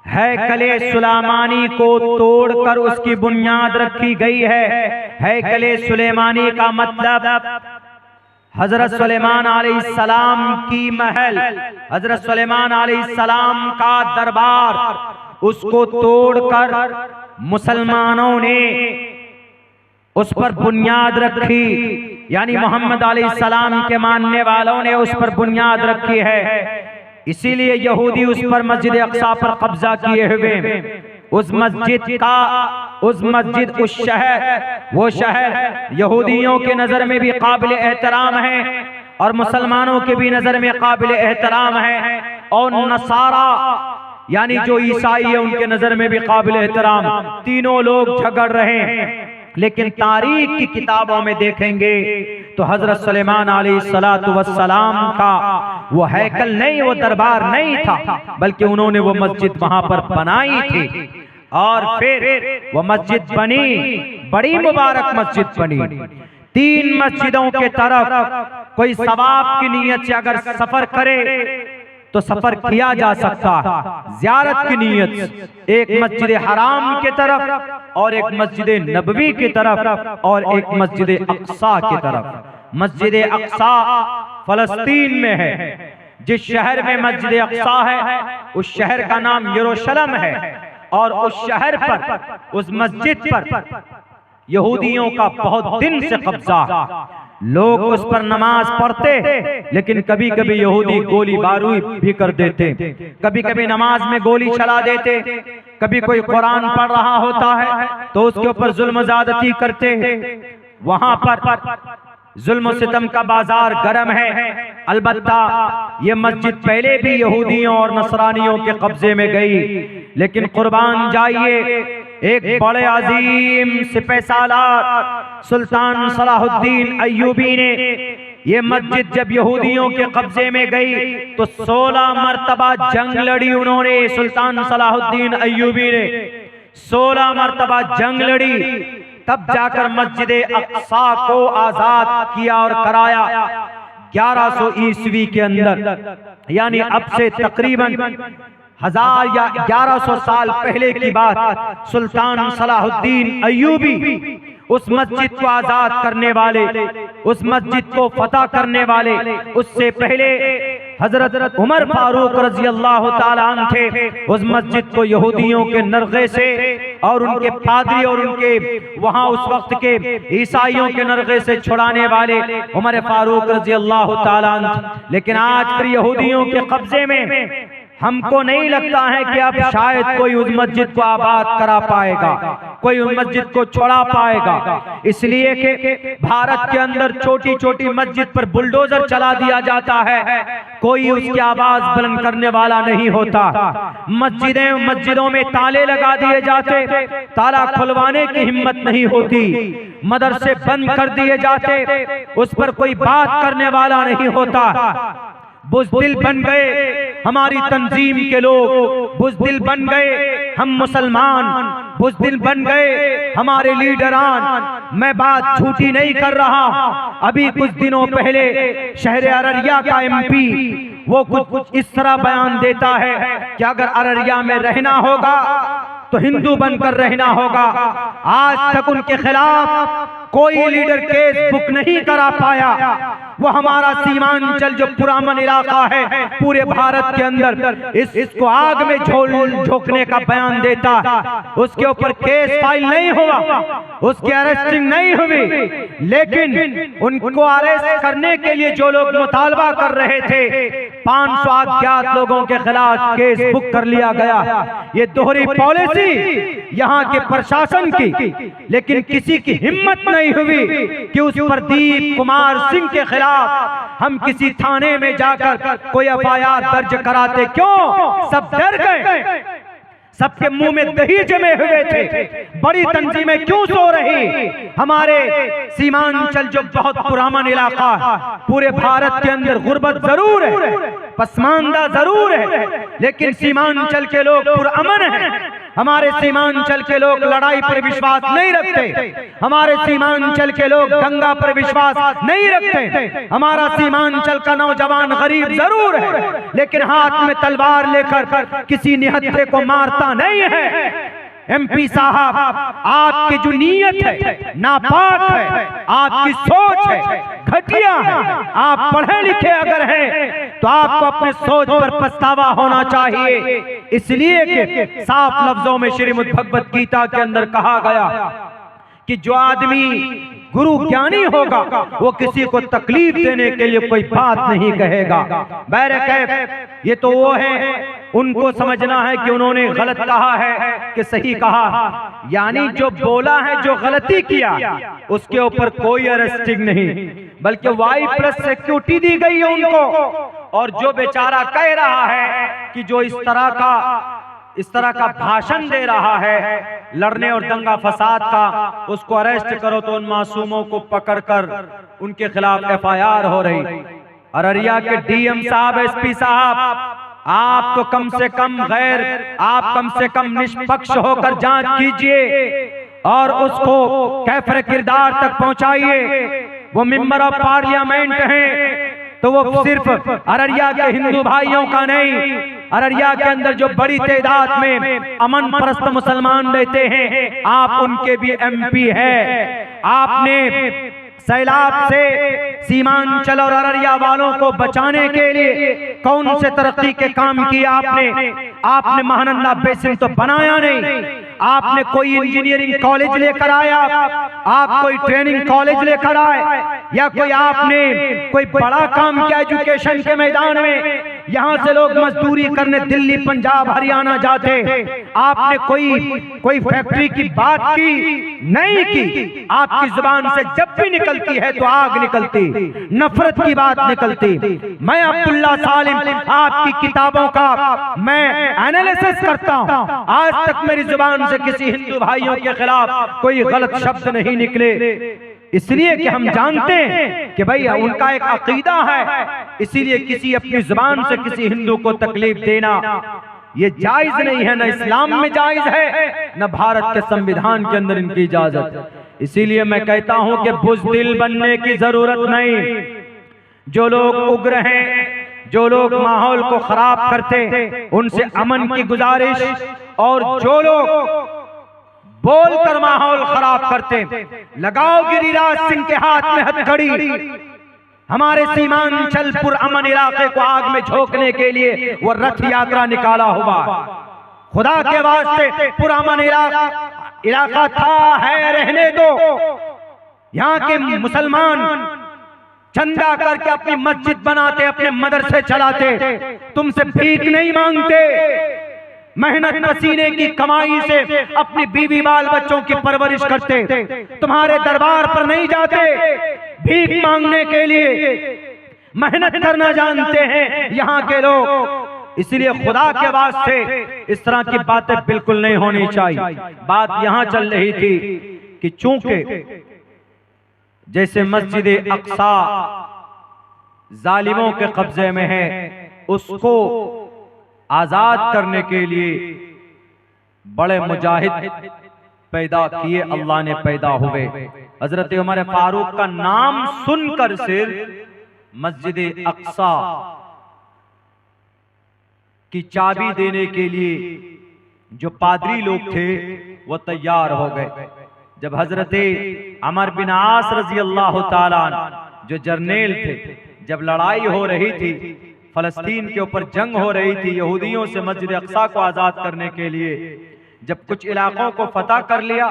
हैकले सुलेमानी को तोड़कर उसकी बुनियाद रखी गई है। हैकले सुलेमानी का मतलब हजरत सुलेमान अलैहिस्सलाम की महल, हजरत सुलेमान अलैहिस्सलाम का दरबार, उसको तोड़कर मुसलमानों ने उस पर बुनियाद रखी। यानी मोहम्मद अलैहिस्सलाम के मानने वालों ने उस पर बुनियाद रखी है। इसीलिए यहूदी उस पर मस्जिद अक़सा पर कब्जा किए हुए। उस शहर, वो शहर यहूदियों के नजर में भी काबिल एहतराम है और मुसलमानों के भी नजर में काबिल एहतराम है, और नसारा यानी जो ईसाई है उनके नजर में भी काबिल एहतराम। तीनों लोग झगड़ रहे हैं। लेकिन तारीख की किताबों में देखेंगे तो हजरत सुलेमान अलैहिस्सलातु वस्सलाम का वो हैकल नहीं, वो दरबार नहीं था, बल्कि उन्होंने वो मस्जिद वहां पर बनाई थी। और फिर वो मस्जिद बनी, बड़ी मुबारक मस्जिद बनी। 3 मस्जिदों के तरफ कोई सवाब की नीयत से अगर सफर करे तो सफर किया जा सकता है, ज़ियारत की नीयत से। एक मस्जिद हराम की तरफ और एक मस्जिद नबवी की तरफ और एक मस्जिद अक़सा की तरफ। मस्जिद अक़सा फ़लस्तीन में है। जिस शहर में मस्जिद अक़सा है उस शहर का नाम यरूशलेम है, और उस शहर पर, उस मस्जिद पर यहूदियों का बहुत दिन से कब्जा। लोग उस पर नमाज पढ़ते, लेकिन कभी कभी यहूदी गोली बारूद भी कर देते, कभी कभी नमाज में गोली चला देते, कभी कोई कुरान पढ़ रहा होता है तो उसके ऊपर जुल्म ज़्यादती करते हैं। वहां पर जुल्म सितम का बाजार गर्म है। अलबत्ता ये मस्जिद पहले भी यहूदियों और नसरानियों के कब्जे में गई, लेकिन कुर्बान जाइए, एक बड़े अजीम सिपहसालार सुल्तान सलाहुद्दीन अय्यूबी ने ये मस्जिद जब यहूदियों के कब्जे में गई तो 16 मरतबा जंग लड़ी उन्होंने। सुल्तान सलाहुद्दीन अय्यूबी ने 16 मरतबा जंग लड़ी, तब जाकर मस्जिद अक़सा को आजाद किया और कराया। 1100 ईस्वी के अंदर, यानी अब से तकरीबन 1000 या 1100 साल पहले की बात। सुल्तान सलाहुद्दीन अय्यूबी उस मस्जिद को आजाद करने वाले, उस मस्जिद को फतह करने वाले उससे पहले हजरत उमर फारूक रजी अल्लाह ताला अन्हु थे। उस मस्जिद को यहूदियों के नरगे से और उनके पादरी और उनके वहां उस वक्त के ईसाइयों के नरगे से छुड़ाने वाले उमर फारूक रजी अल्लाह ताला अन्हु। लेकिन आज फिर यहूदियों के कब्जे में हमको नहीं लगता है कि अब शायद कोई उस मस्जिद को आबाद करा पाएगा, कोई उस मस्जिद को छोड़ा पाएगा, इसलिए कि भारत के अंदर छोटी छोटी मस्जिद पर बुलडोजर चला दिया जाता है, कोई उसकी आवाज बुलंद करने वाला नहीं होता। मस्जिदों में ताले लगा दिए जाते, ताला खुलवाने की हिम्मत नहीं होती। मदरसे बंद कर दिए जाते, उस पर कोई बात करने वाला नहीं होता। बुज़दिल बन गए हमारी तंजीम के लोग, बुज़दिल बन गए हम मुसलमान, बुज़दिल बन गए हमारे लीडरान। मैं बात झूठी नहीं कर रहा। अभी कुछ दिनों पहले शहर अररिया का एमपी वो कुछ इस तरह बयान देता है कि अगर अररिया में रहना होगा तो हिंदू बनकर रहना होगा। आज तक उनके खिलाफ कोई लीडर केस बुक नहीं करा पाया। वो हमारा सीमांचल जो पुरामन इलाका है पूरे भारत के अंदर इसको आग में झोंकने का बयान देता, उसके ऊपर केस फाइल नहीं हुआ, उसकी अरेस्टिंग नहीं हुई, लेकिन उनको अरेस्ट करने के लिए जो लोग मुतालबा कर रहे थे 500 अज्ञात लोगों के खिलाफ केस बुक कर लिया गया। ये दोहरी पॉलिसी यहाँ के प्रशासन की, लेकिन किसी की हिम्मत नहीं हुई कि उस प्रदीप कुमार सिंह के खिलाफ हम किसी थाने में जाकर कोई एफआईआर दर्ज कराते। क्यों? सब डर गए, सबके मुंह में दही जमे हुए थे। बड़ी तंजीमें क्यों सो रही? हमारे सीमांचल जो बहुत पुराना इलाका पूरे भारत के अंदर गुर्बत जरूर है, पसमानदा जरूर है, लेकिन सीमांचल के लोग पुरअमन हैं। हमारे सीमांचल के लोग लड़ाई पर विश्वास नहीं रखते, हमारे सीमांचल के लोग दंगा पर विश्वास नहीं रखते। हमारा सीमांचल का नौजवान गरीब जरूर है, लेकिन हाथ में तलवार लेकर किसी निहत्थे को मारता नहीं है। एमपी साहब, आपकी जो नीयत है नापाक है, आपकी सोच है घटिया है। आप पढ़े लिखे अगर हैं तो आपको अपने सोच पर पछतावा होना चाहिए। इसलिए कि साफ लफ्जों में श्रीमद् भगवत गीता के अंदर कहा गया कि जो आदमी गुरु ज्ञानी होगा वो किसी को तकलीफ देने के लिए कोई बात नहीं कहेगा। बैरकैफ ये तो वो है, उनको समझना है कि उन्होंने गलत कहा है कि सही कहा, यानी जो बोला है, जो गलती किया उसके ऊपर कोई अरेस्टिंग नहीं, बल्कि वाई प्लस सिक्योरिटी दी गई है उनको। और जो बेचारा कह रहा है कि जो इस तरह का भाषण दे रहा है लड़ने और दंगा फसाद का, उसको अरेस्ट करो तो उन मासूमों को पकड़कर उनके खिलाफ एफआईआर हो रही। अररिया के डीएम साहब, एसपी साहब, आप तो कम से कम निष्पक्ष होकर जांच कीजिए और उसको कैफर किरदार तक पहुंचाइए। वो मेंबर ऑफ पार्लियामेंट हैं तो वो सिर्फ अररिया के हिंदू भाइयों का नहीं, अररिया के अंदर जो बड़ी तादाद में अमन परस्त मुसलमान रहते हैं आप उनके भी एमपी हैं। आपने सैलाब से सीमांचल और अररिया वालों को बचाने के लिए कौन से तरक्की के काम किए आपने महानंदा बेसिन तो बनाया नहीं, आपने कोई इंजीनियरिंग कॉलेज लेकर आया, आप कोई ट्रेनिंग कॉलेज लेकर आए, या कोई आपने कोई बड़ा काम किया एजुकेशन के मैदान में। यहाँ से लोग मजदूरी करने दिल्ली, पंजाब, हरियाणा जाते, आपने कोई फैक्ट्री की बात की नहीं की। आपकी जुबान से जब भी निकलती है तो आग निकलती, नफरत की बात निकलती। मैं अब्दुल्ला सालिम आपकी किताबों का मैं एनालिसिस करता हूँ, आज तक मेरी जुबान से किसी हिंदू भाइयों के खिलाफ कोई गलत शब्द नहीं निकले, इसलिए कि हम जानते हैं कि भैया उनका एक अकीदा है, इसीलिए किसी अपनी जुबान से किसी हिंदू को तकलीफ देना ये जायज नहीं है, न इस्लाम में जायज है न भारत के संविधान के अंदर इनकी इजाजत। इसीलिए मैं कहता हूं कि बुज़दिल बनने की जरूरत नहीं। जो लोग उग्र हैं, जो लोग माहौल को खराब करते, उनसे अमन की गुजारिश, और जो लोग बोलकर माहौल खराब करते। लगाओ गिरिराज सिंह के हाथ में हथकड़ी, हमारे सीमांचल पुरअमन इलाके को आग में झोंकने के लिए वो रथ यात्रा निकाला हुआ। खुदा के वास्ते पुरअमन इलाका था, है, रहने दो। यहाँ के मुसलमान चंदा करके अपनी मस्जिद बनाते, अपने मदरसे चलाते, तुमसे भीख नहीं मांगते, मेहनत पसीने की कमाई से अपनी बीवी बाल बच्चों की परवरिश करते। तुम्हारे दरबार पर नहीं जाते भीख मांगने के लिए, मेहनत करना जानते हैं यहाँ के लोग। इसलिए खुदा के वास्ते इस तरह की बातें बिल्कुल नहीं होनी चाहिए। बात यहाँ चल रही थी कि चूंकि जैसे मस्जिद अक्सा जालिमों के कब्जे में है, उसको आजाद करने के लिए बड़े मुजाहिद पैदा किए, अल्लाह ने पैदा हुए। हजरत उमर फारूक का नाम सुनकर सिर्फ मस्जिद अक्सा की चाबी देने के लिए जो पादरी लोग थे वो तैयार हो गए। जब हजरत अमर बिन आस रजी अल्लाह ताला जो जर्नेल थे, जब लड़ाई हो रही थी, फलस्तीन के ऊपर जंग हो रही थी यहूदियों से मस्जिद अक्सा को आजाद करने के लिए, जब कुछ इलाकों को फतह कर लिया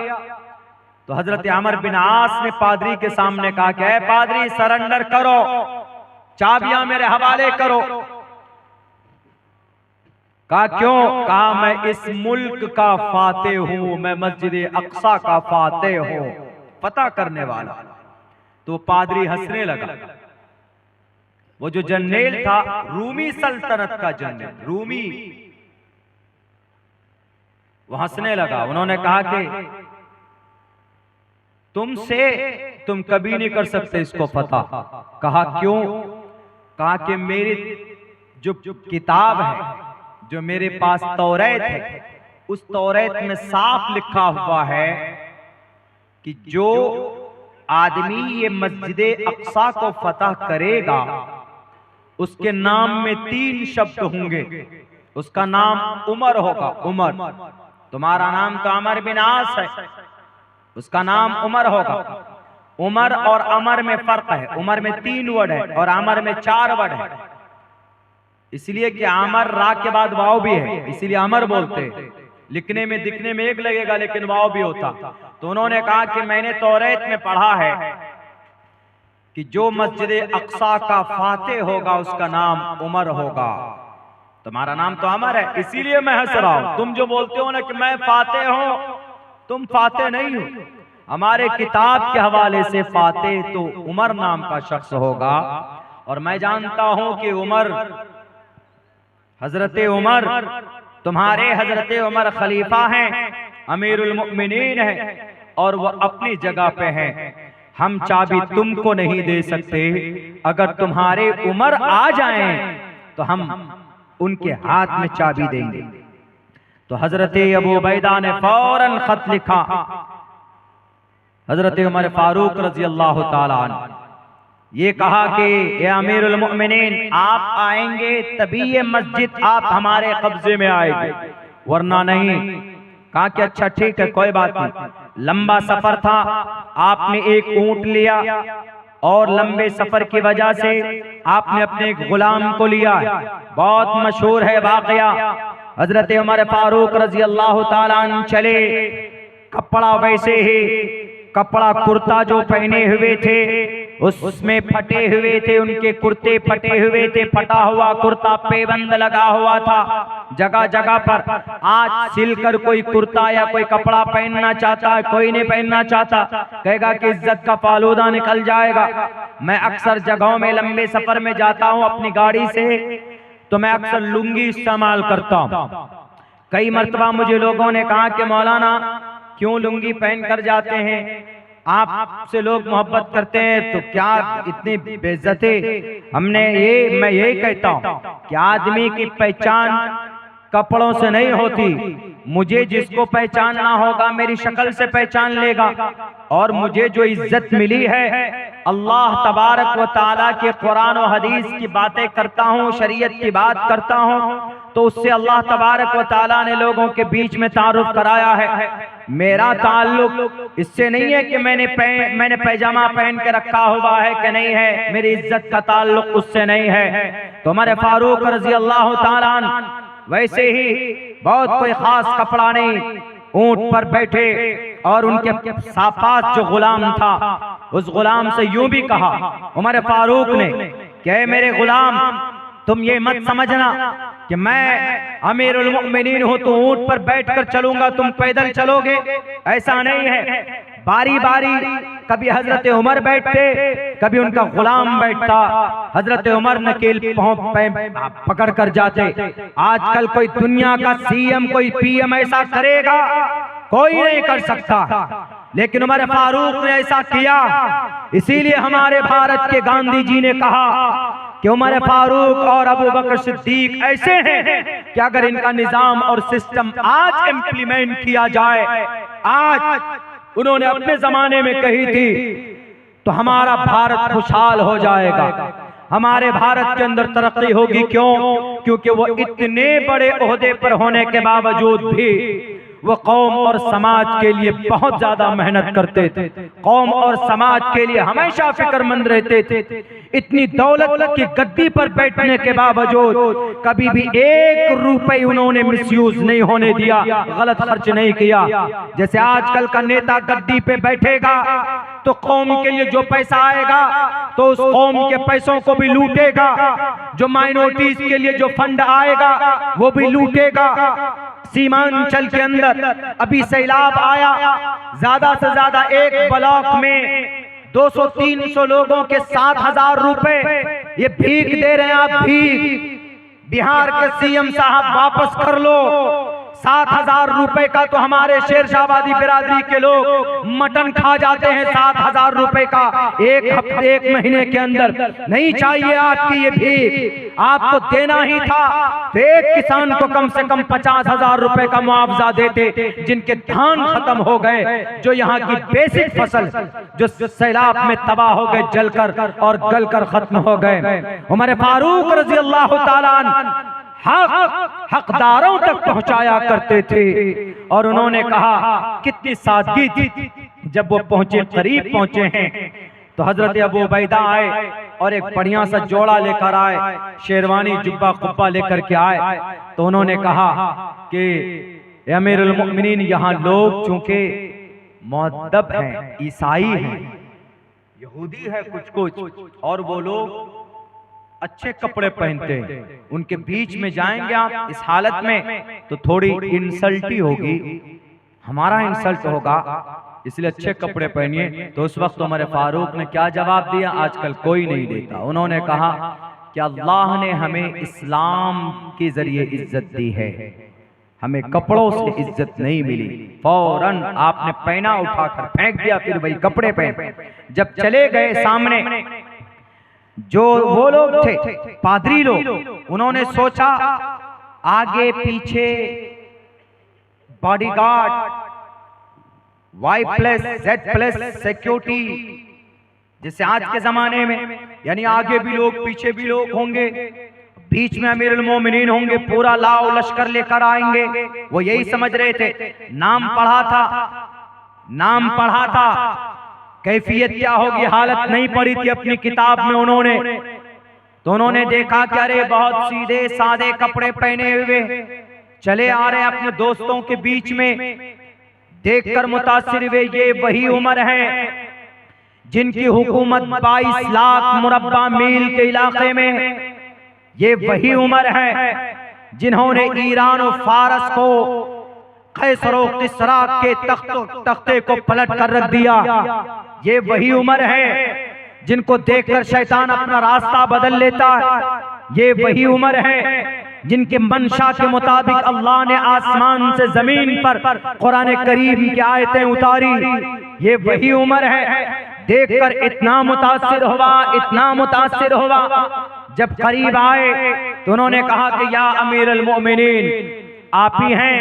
तो हजरत अमर बिन आस ने पादरी के सामने कहा कि ऐ पादरी सरेंडर करो, चाबियां मेरे हवाले करो। कहा क्यों? कहा मैं इस मुल्क का फाते हूं, मैं मस्जिद अक्सा का फाते हूं, फतह करने वाला। तो पादरी हंसने लगा। वो जो जर्नेल था रूमी सल्तनत का जर्नेल, रूमी, वो हंसने लगा। उन्होंने कहा कि तुम कभी नहीं कर सकते इसको फतह। कहा क्यों? कहा कि मेरी जो किताब है, जो मेरे पास तौरात है, उस तौरात में साफ लिखा हुआ है कि जो आदमी ये मस्जिद अक्सा को फतह करेगा उसके नाम में 3 शब्द होंगे। उसका नाम उमर होगा, उमर। तुम्हारा नाम तो अमर बिन आस है, उसका नाम उमर होगा। उमर और अमर में फर्क है, उमर में 3 वर्ड है और अमर में 4 वर्ड है। इसलिए कि अमर रा के बाद वाव भी है, इसीलिए अमर बोलते हैं। लिखने में दिखने में एक लगेगा लेकिन वाव भी होता। तो उन्होंने कहा कि मैंने तौरात में पढ़ा है कि जो मस्जिद अक्सा का फाते होगा उसका नाम उमर होगा। तुम्हारा नाम तो अमर है, इसीलिए मैं हंस रहा हूं। तुम जो बोलते हो ना कि मैं फाते हूं, तुम फाते नहीं हो। हमारे किताब के हवाले से फाते तो उमर नाम का शख्स होगा। और मैं जानता हूं कि उमर, हजरत उमर, तुम्हारे हजरत उमर खलीफा हैं, अमीरुल मुमिनीन है और वो अपनी जगह पे हैं। हम चाबी तुमको नहीं दे सकते, अगर तुम्हारे उमर आ जाएं तो हम उनके हाथ में चाबी देंगे। तो हजरत अबू उबैदा ने फौरन खत लिखा हजरत उमर फारूक रजी अल्लाह ताला अन्हु, ये कहा कि ये अमीरुल मुमिनीन, आप आएंगे तभी ये मस्जिद आप हमारे कब्जे में आएगी, वरना नहीं। कहा कि अच्छा ठीक है, कोई बात नहीं। लंबा सफर था, आपने एक ऊंट लिया और लंबे सफर की वजह से आपने अपने एक गुलाम को लिया। बहुत मशहूर है वाकया। हजरत उमर फारूक रजी अल्लाह ताला अन्हु चले, कपड़ा वैसे ही, कपड़ा कुर्ता जो पहने हुए थे उसमें फटे हुए थे, उनके कुर्ते फटे हुए थे, फटा हुआ कुर्ता पेबंद लगा हुआ था जगह जगह पर। आज सिलकर कोई कुर्ता या कोई कपड़ा पहनना चाहता है, कोई नहीं पहनना चाहता, कहेगा कि इज्जत का फालूदा निकल जाएगा। मैं अक्सर जगहों में लंबे सफर में जाता हूँ अपनी गाड़ी से, तो मैं अक्सर लुंगी इस्तेमाल करता हूँ। कई मर्तबा मुझे लोगों ने कहा कि मौलाना क्यों लुंगी पहन कर जाते हैं, आपसे लोग मोहब्बत करते हैं तो क्या इतनी बेइज्जती। मैं यही कहता हूं कि आदमी की पहचान कपड़ों से नहीं होती। मुझे जिसको पहचानना होगा मेरी शक्ल से पहचान लेगा। और मुझे जो इज्जत मिली है अल्लाह तबारक व ताला के कुरान और हदीस की बातें करता हूँ, शरीयत की बात करता हूँ, तो उससे अल्लाह तबारक व तआला ने लोगों के बीच में तारुफ कराया है। मेरा ताल्लुक इससे नहीं है कि मैंने पैजामा पहन के रखा हुआ है कि नहीं है, मेरी इज्जत का ताल्लुक उससे नहीं है। तो हमारे फारूक रजी अल्लाह तआला अन्हु वैसे ही बहुत कोई खास कपड़ा नहीं, ऊंट पर बैठे और उनके पास जो गुलाम था उस गुलाम से यूं भी कहा उमर फारूक ने कि मेरे गुलाम, तुम ये मत समझना कि मैं अमीरुल मोमिनीन हूं तो ऊंट पर बैठकर चलूंगा, तुम पैदल चलोगे, ऐसा नहीं है। बारी बारी कभी हजरत उमर बैठते, कभी उनका गुलाम बैठता, हजरत उमर नकील पकड़ कर जाते। आजकल कोई दुनिया का सीएम, कोई पीएम ऐसा करेगा, कोई नहीं कर सकता, लेकिन उमर फारूक ने ऐसा किया। इसीलिए हमारे भारत के गांधी जी ने कहा कि उमर फारूक और अबू बकर सिद्दीक ऐसे हैं कि अगर इनका निजाम और सिस्टम आज इम्प्लीमेंट किया जाए, आज उन्होंने अपने जमाने में कही थी, तो हमारा भारत खुशहाल हो जाएगा, हमारे भारत के अंदर तरक्की होगी। क्यों? क्योंकि वो इतने बड़े ओहदे पर होने के बावजूद भी वो कौम और समाज के लिए बहुत ज्यादा मेहनत करते थे, कौम और समाज के लिए हमेशा फिक्रमंद रहते थे। इतनी दौलत की गद्दी पर बैठने के बावजूद कभी भी 1 रुपए उन्होंने मिसयूज नहीं होने दिया, गलत खर्च नहीं किया। जैसे आजकल का नेता गद्दी पे बैठेगा तो कौम के लिए जो पैसा आएगा तो उस कौम के पैसों को भी लूटेगा, जो माइनॉरिटीज के लिए जो फंड आएगा वो भी लूटेगा। सीमांचल के अंदर अभी सैलाब आया, ज्यादा से ज्यादा एक ब्लॉक में 200-300 लोगों के 7,000 रुपए ये भीख दे रहे हैं। आप भीख, बिहार के सीएम साहब वापस कर लो। 7,000 रुपए का तो हमारे शेरशाहबादी बिरादरी के लोग मटन खा जाते हैं। 7,000 रुपए का एक हफ्ते, 1 महीने के अंदर नहीं चाहिए आपकी ये भीख, आपको देना ही था तो एक किसान को कम से कम 50,000 रुपए का मुआवजा देते, जिनके धान खत्म हो गए, जो यहाँ की बेसिक फसल जो सैलाब में तबाह हो गए, जलकर और गलकर खत्म हो गए। उमर फारूक रजी अल्लाह तआला अन्हु हकदारों तक पहुंचाया करते थे। और उन्होंने कहा कितनी सादगी थी, जब वो पहुंचे, करीब पहुंचे हैं तो हजरत अबू उबैदा आए और एक बढ़िया सा जोड़ा लेकर आए, शेरवानी जुब्बा कुब्बा लेकर के आए। तो उन्होंने कहा कि अमीरुल मोमिनीन, यहाँ लोग चूंकि मुअद्दब हैं, ईसाई हैं, यहूदी है कुछ, और वो लोग अच्छे कपड़े पहनते हैं, उनके बीच में जाएंगे आप इस हालत में तो थोड़ी इंसल्ट ही होगी, हमारा इंसल्ट होगा, इसलिए अच्छे कपड़े पहनिए। तो उस वक्त उमर फारूक ने क्या जवाब दिया? आजकल कोई नहीं देता। उन्होंने कहा कि अल्लाह ने हमें इस्लाम के जरिए इज्जत दी है, हमें कपड़ों से इज्जत नहीं मिली। फौरन आपने पैना उठाकर फेंक दिया, फिर वही कपड़े पहन। जब चले गए सामने जो वो लोग थे, पादरी लोग, उन्होंने सोचा आगे पीछे बॉडीगार्ड, Y+Z+ सिक्योरिटी, जैसे आज के जमाने में, यानी आगे भी लोग पीछे भी लोग होंगे, बीच में अमीरुल मोमिनीन होंगे, पूरा लाओ लश्कर लेकर आएंगे। वो यही समझ रहे थे। नाम पढ़ा था, कैफियत क्या होगी, हालत नहीं पड़ी थी अपनी किताब में उन्होंने। तो उन्होंने देखा कि अरे बहुत सीधे सादे कपड़े पहने हुए चले आ रहे हैं अपने दोस्तों के बीच में। देखकर मुतासिर हुए, ये वही उमर है जिनकी हुकूमत 22 लाख मुरब्बा मील के इलाके में है। ये वही उमर है जिन्होंने ईरान और फारस को, कैसर और किसरा के तख्ते को पलट कर रख दिया। ये वही उमर है जिनको देखकर शैतान अपना रास्ता बदल लेता है। ये वही उमर है जिनके मंशा के मुताबिक अल्लाह ने आसमान से जमीन पर कुरान करीम की आयतें उतारी। ये वही उमर है। देखकर इतना मुतासिर हुआ, जब करीब आए तो उन्होंने कहा कि या अमीरुल मोमिनीन, आप ही हैं,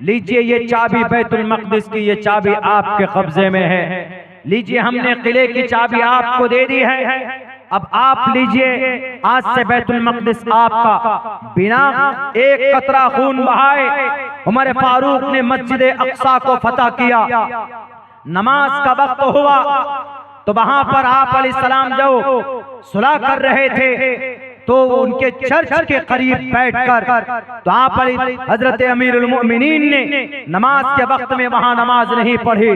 लीजिए ये चाबी बैतुल मक़दिस की, ये चाबी आपके कब्जे में है, लीजिए हमने किले की चाबी आपको दे दी है। अब आप लीजिए, आज से बैतुल मक़दिस आपका बिना एक कतरा खून बहाए उमर फारूक ने मस्जिद अक्सा को फतह किया। नमाज का वक्त हुआ तो वहां पर आप अलैहिस्सलाम जो सुलह कर रहे थे तो उनके चर्च के करीब बैठकर तो आप हजरत अमीरुल मोमिनीन ने नमाज के वक्त में वहां नमाज नहीं पढ़ी,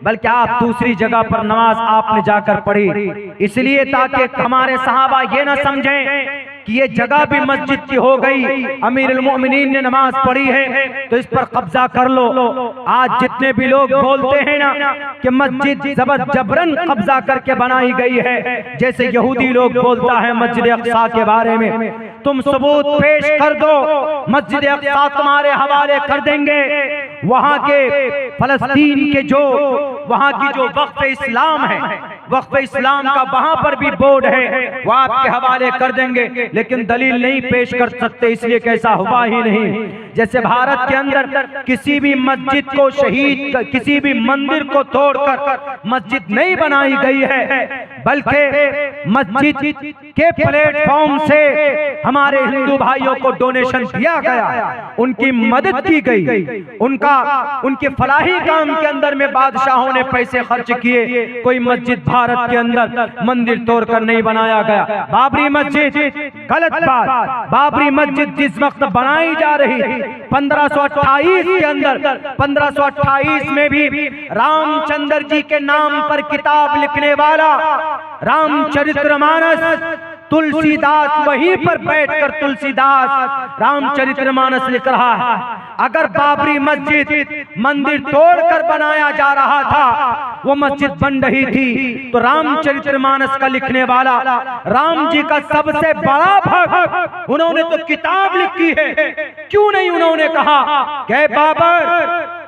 बल्कि आप दूसरी जगह पर नमाज आपने जाकर पढ़ी, इसलिए ताकि हमारे सहाबा ये ना समझें कि ये जगह भी मस्जिद की हो गई, अमीरुल मोमिनीन ने नमाज पढ़ी है तो इस पर कब्जा कर लो। आज जितने भी लोग बोलते हैं ना कि मस्जिद जबरन कब्जा करके बनाई गई है, जैसे यहूदी लोग बोलता है मस्जिद अक्सा के बारे में, तुम सबूत पेश कर दो, मस्जिद अक्सा तुम्हारे हवाले कर देंगे। वहां के फलस्तीन के जो वहां की जो वक्फ इस्लाम है, वक्फ इस्लाम का वहां पर भी बोर्ड है, वो आपके हवाले कर देंगे, लेकिन दलील नहीं पेश कर सकते, इसलिए कैसा हुआ ही नहीं। जैसे भारत के अंदर किसी भी मस्जिद को शहीद, किसी भी मंदिर को तोड़कर मस्जिद नहीं बनाई गई है, बल्कि मस्जिद के प्लेटफॉर्म से हमारे हिंदू भाइयों को डोनेशन दिया गया, उनकी मदद की गई, उनके फलाही काम के अंदर में बादशाहों ने पैसे खर्च किए। कोई मस्जिद भारत के अंदर मंदिर तोड़कर नहीं बनाया गया। बाबरी मस्जिद गलत बात, बाबरी मस्जिद जिस वक्त बनाई जा रही थी 1528 के अंदर, 1528 में भी रामचंद्र जी के नाम पर किताब लिखने वाला रामचरितमानस तुलसीदास वहीं पर बैठकर तुलसीदास रामचरितमानस लिख रहा है। अगर बाबरी मस्जिद मंदिर तोड़कर बनाया जा रहा था, वो मस्जिद बन रही थी, तो रामचरितमानस का लिखने वाला राम जी का सबसे बड़ा भक्त, उन्होंने तो किताब लिखी है, क्यों नहीं उन्होंने कहा कि बाबर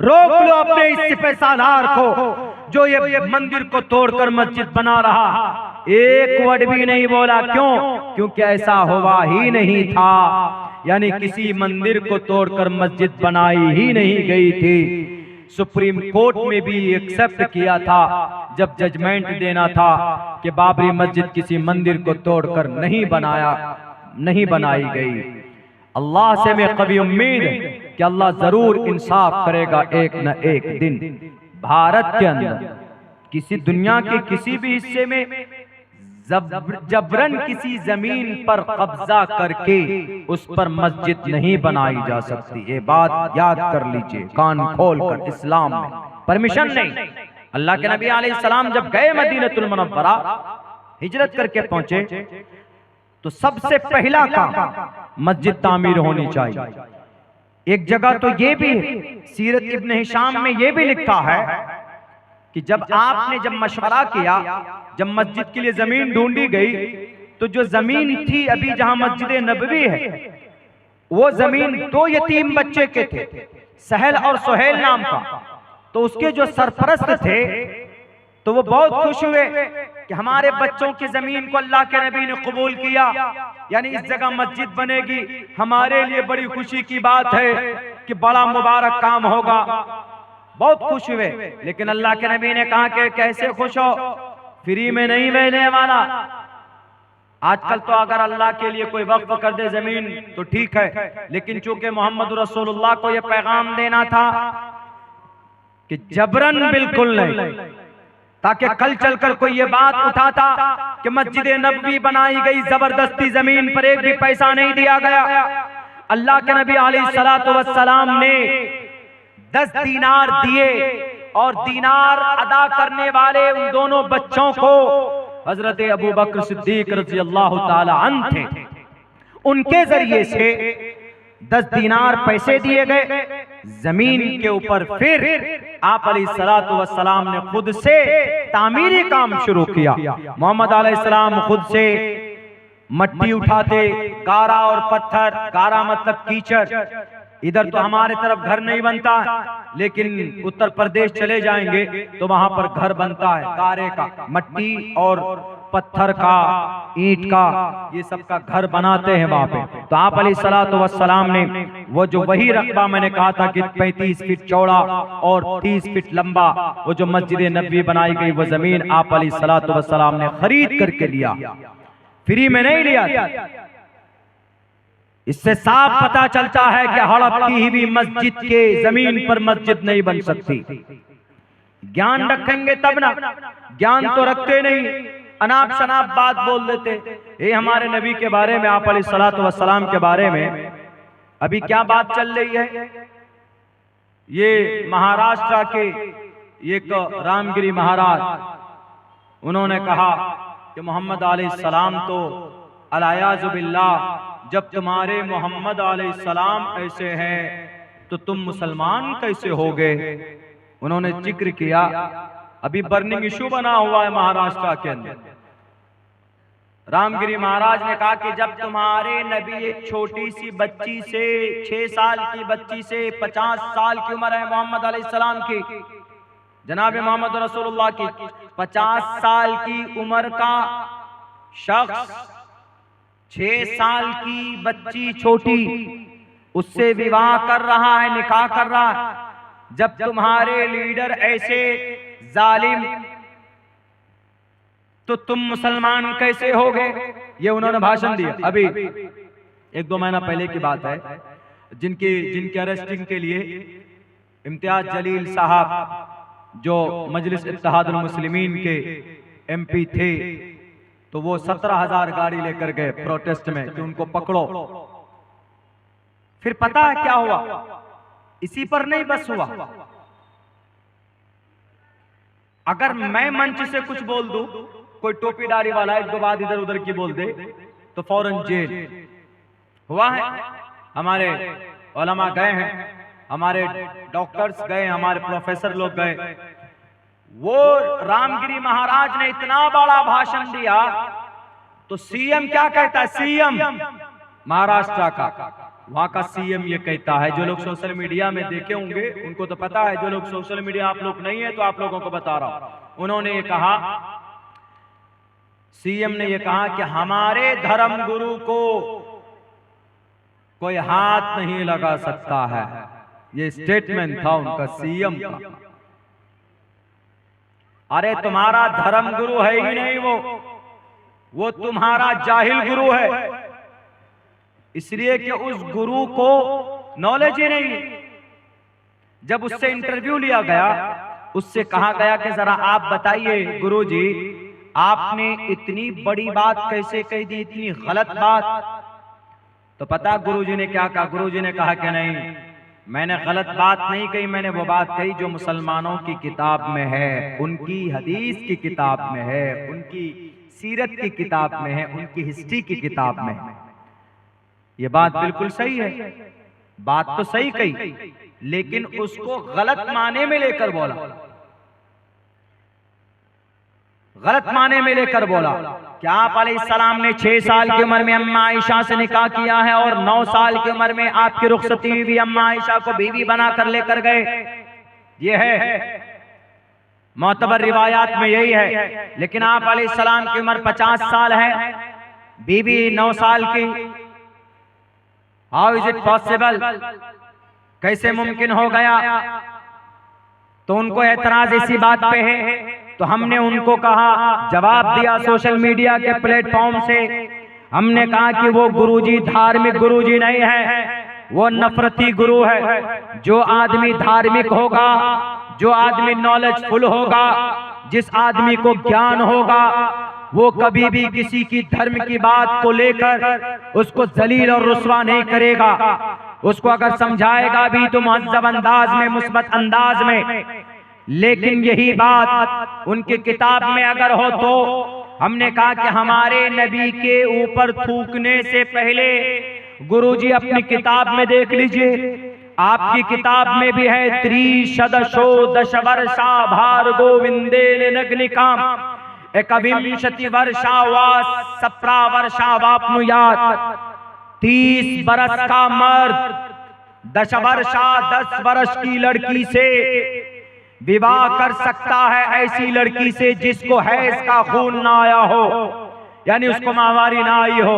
रोक लो अपने इस सिपह सालार को जो ये मंदिर को तोड़कर मस्जिद बना रहा। एक वर्ड भी नहीं बोला, क्यों? क्योंकि ऐसा हुआ ही नहीं था, यानी किसी मंदिर को तोड़कर मस्जिद बनाई ही नहीं गई थी। सुप्रीम कोर्ट में भी एक्सेप्ट किया था जब जजमेंट देना था कि बाबरी मस्जिद किसी मंदिर को तोड़कर नहीं बनाई गई। अल्लाह से मैं कभी उम्मीद है कि अल्लाह जरूर इंसाफ करेगा एक न एक दिन। भारत के अंदर किसी दुनिया के किसी भी हिस्से में जबरन किसी जमीन पर कब्जा करके उस पर मस्जिद नहीं बनाई जा सकती। ये बात याद कर लीजिए कान खोल कर, इस्लाम में परमिशन नहीं। अल्लाह के नबी अलैहिस्सलाम जब गए मदीनतुल मुनव्वरा हिजरत करके पहुंचे तो सबसे पहला काम मस्जिद तामीर होनी चाहिए। एक जगह तो ये भी है, सीरत इब्न हिशाम में ये भी लिखा है कि जब मशवरा किया, जब मस्जिद के लिए जमीन ढूंढी गई, तो जो जमीन थी अभी जहां मस्जिद नबवी है, वो जमीन दो यतीम बच्चे के थे, सहल और सुहेल नाम का। तो उसके जो सरपरस्त थे तो वो बहुत खुश हुए कि हमारे बच्चों की जमीन को अल्लाह के नबी ने कबूल किया, यानी इस जगह मस्जिद बनेगी, हमारे लिए बड़ी खुशी की बात है कि बड़ा मुबारक काम होगा। बहुत खुश हुए, लेकिन अल्लाह के नबी ने कहा कि कैसे खुश हो, फ्री में नहीं मिलने वाला। आजकल तो अगर अल्लाह के लिए कोई वक्फ कर दे जमीन तो ठीक है, लेकिन चूंकि मोहम्मद रसूलुल्लाह को यह पैगाम देना था कि जबरन बिल्कुल नहीं, ताकि कल चलकर कोई ये बात उठाता कि मस्जिद नबवी बनाई गई, जबरदस्ती जमीन पर एक भी पैसा नहीं दिया गया। अल्लाह के नबी अलैहिस्सलातु वस्सलाम ने 10 दीनार दिए और दीनार अदा करने वाले उन दोनों बच्चों को हजरत अबू बकर सिद्दीक रज़ी अल्लाह ताला अन्हु थे। उनके जरिए से 10 दीनार पैसे दिए गए जमीन के ऊपर। फिर आप अलैहिस्सलातु वस्सलाम ने खुद से तामीरी काम शुरू किया। मोहम्मद अलैहिस्सलाम खुद से मट्टी उठाते, गारा और पत्थर, गारा मतलब कीचड़। इधर तो हमारे तरफ घर नहीं बनता, लेकिन उत्तर प्रदेश चले जाएंगे तो वहां पर घर बनता है गारे का, मट्टी और पत्थर का, ईंट का, ये सब का घर बनाते हैं वहां पे। तो आप अलैहिस्सलातु वस्सलाम ने वो जो वही रकबा मैंने कहा था कि 35 फीट चौड़ा और 30 फीट लंबा, वो जो मस्जिद नबवी बनाई गई, वो जमीन आप अलैहिस्सलातु वस्सलाम ने खरीद करके लिया, फ्री में नहीं लिया था। इससे साफ पता चलता है कि हड़प की हुई मस्जिद के जमीन पर मस्जिद नहीं बन सकती। ज्ञान रखेंगे तब ना, ज्ञान तो रखते नहीं, अनाप शनाप बात बोल देते। ये हमारे नबी के बारे में, आप अलैहिस्सलातु वस्सलाम के बारे में अभी क्या बात चल रही है। ये महाराष्ट्र के एक रामगिरी महाराज, उन्होंने कहा कि मोहम्मद अलैहिस्सलाम तो अलायाज़ु बिल्लाह, जब तुम्हारे मोहम्मद अलैहिस्सलाम ऐसे हैं तो तुम मुसलमान कैसे हो गए। उन्होंने जिक्र किया, अभी बर्निंग इशू बना हुआ है महाराष्ट्र के अंदर। रामगिरी महाराज ने कहा कि जब तुम्हारे नबी एक छोटी सी बच्ची से, 6 साल की बच्ची से 50 साल की उम्र है मोहम्मद अलैहिस्सलाम की, जनाब मोहम्मद रसूलुल्लाह की, 50 साल की उम्र का शख्स 6 साल की बच्ची छोटी, उससे विवाह कर रहा है, निकाह कर रहा है। जब तुम्हारे लीडर ऐसे जालिम, तो तुम मुसलमान कैसे हो गए। ये उन्होंने भाषण दिया। अभी 1-2 महीना पहले की बात है, जिनके अरेस्टिंग के लिए इम्तियाज जलील साहब जो मजलिस इत्तेहादुल मुस्लिमीन के MP थे, तो वो 17,000 गाड़ी लेकर गए प्रोटेस्ट में कि उनको पकड़ो। फिर पता है क्या हुआ, इसी पर नहीं बस हुआ, अगर मैं मंच से कुछ बोल दूं, कोई टोपीदारी वाला 1-2 बात इधर उधर की बोल दे तो फौरन जेल। हुआ है, हमारे उलमा गए हैं, हमारे डॉक्टर्स गए, हमारे प्रोफेसर लोग गए। वो रामगिरी महाराज ने इतना बड़ा भाषण दिया, तो सीएम क्या कहता है, सीएम महाराष्ट्र का, वहां का सीएम ये कहता है, जो लोग सोशल मीडिया में देखे होंगे उनको तो पता है, जो लोग सोशल मीडिया आप लोग नहीं है तो आप लोगों को बता रहा हूं। उन्होंने ये कहा, सीएम ने ये कहा कि हमारे धर्म गुरु को कोई हाथ नहीं लगा सकता है। ये स्टेटमेंट था उनका, सीएम का। अरे तुम्हारा धर्म गुरु है ही नहीं, वो तुम्हारा जाहिल गुरु है, इसलिए कि उस गुरु को नॉलेज ही नहीं। जब उससे इंटरव्यू लिया गया, उससे कहा गया कि जरा आप बताइए गुरुजी, आपने इतनी बड़ी बात कैसे कह दी, इतनी गलत बात। तो पता गुरुजी ने क्या कहा, गुरुजी ने कहा कि नहीं, मैंने गलत बात नहीं कही, मैंने वो बात कही जो मुसलमानों की किताब में है, उनकी हदीस की किताब में है, उनकी सीरत की किताब में है, उनकी हिस्ट्री की किताब में है। ये बात बिल्कुल सही है, बात तो सही कही, लेकिन उसको गलत माने में लेकर बोला, गलत माने में लेकर बोला। क्या आप अलैहिस्सलाम ने 6 साल की उम्र में अम्मा आयशा से निकाह किया है और 9 साल की उम्र में आपकी रुखसती हुई अम्मा आयशा को बीवी बनाकर लेकर गए? ये है, मोतबर रिवायात में यही है। लेकिन आप अलैहिस्सलाम की उम्र 50 साल है, बीवी 9 साल की। हाउ इज इट पॉसिबल, कैसे मुमकिन हो गया? तो उनको एतराज इसी बात पे है। तो हमने उनको कहा, जवाब दिया सोशल मीडिया के प्लेटफॉर्म से, हमने कहा कि वो गुरुजी धार्मिक गुरुजी नहीं है, वो नफरती गुरु है। जो आदमी धार्मिक होगा, जो आदमी नॉलेजफुल होगा, जिस आदमी को ज्ञान होगा, वो कभी भी किसी की धर्म की बात को लेकर उसको जलील और रुस्वा नहीं करेगा। उसको अगर समझाएगा भी तो मुहज्जब अंदाज में, मुस्बत अंदाज में। लेकिन यही बात उनकी किताब में अगर हो तो हमने कहा कि हमारे नबी के ऊपर थूकने से पहले गुरुजी अपनी किताब में देख लीजिए, आपकी किताब में भी है, त्रिशदशो दशवर्षा भार्गो विंदेन नग्निकाम एकविंशति वर्षा वा सप्रा वर्षा वाप्नुयात। 30 बरस का मर्द 10 वर्ष की लड़की से विवाह कर सकता है ऐसी लड़की से जिसको हैज का खून ना आया हो, यानी उसको माहवारी ना आई हो।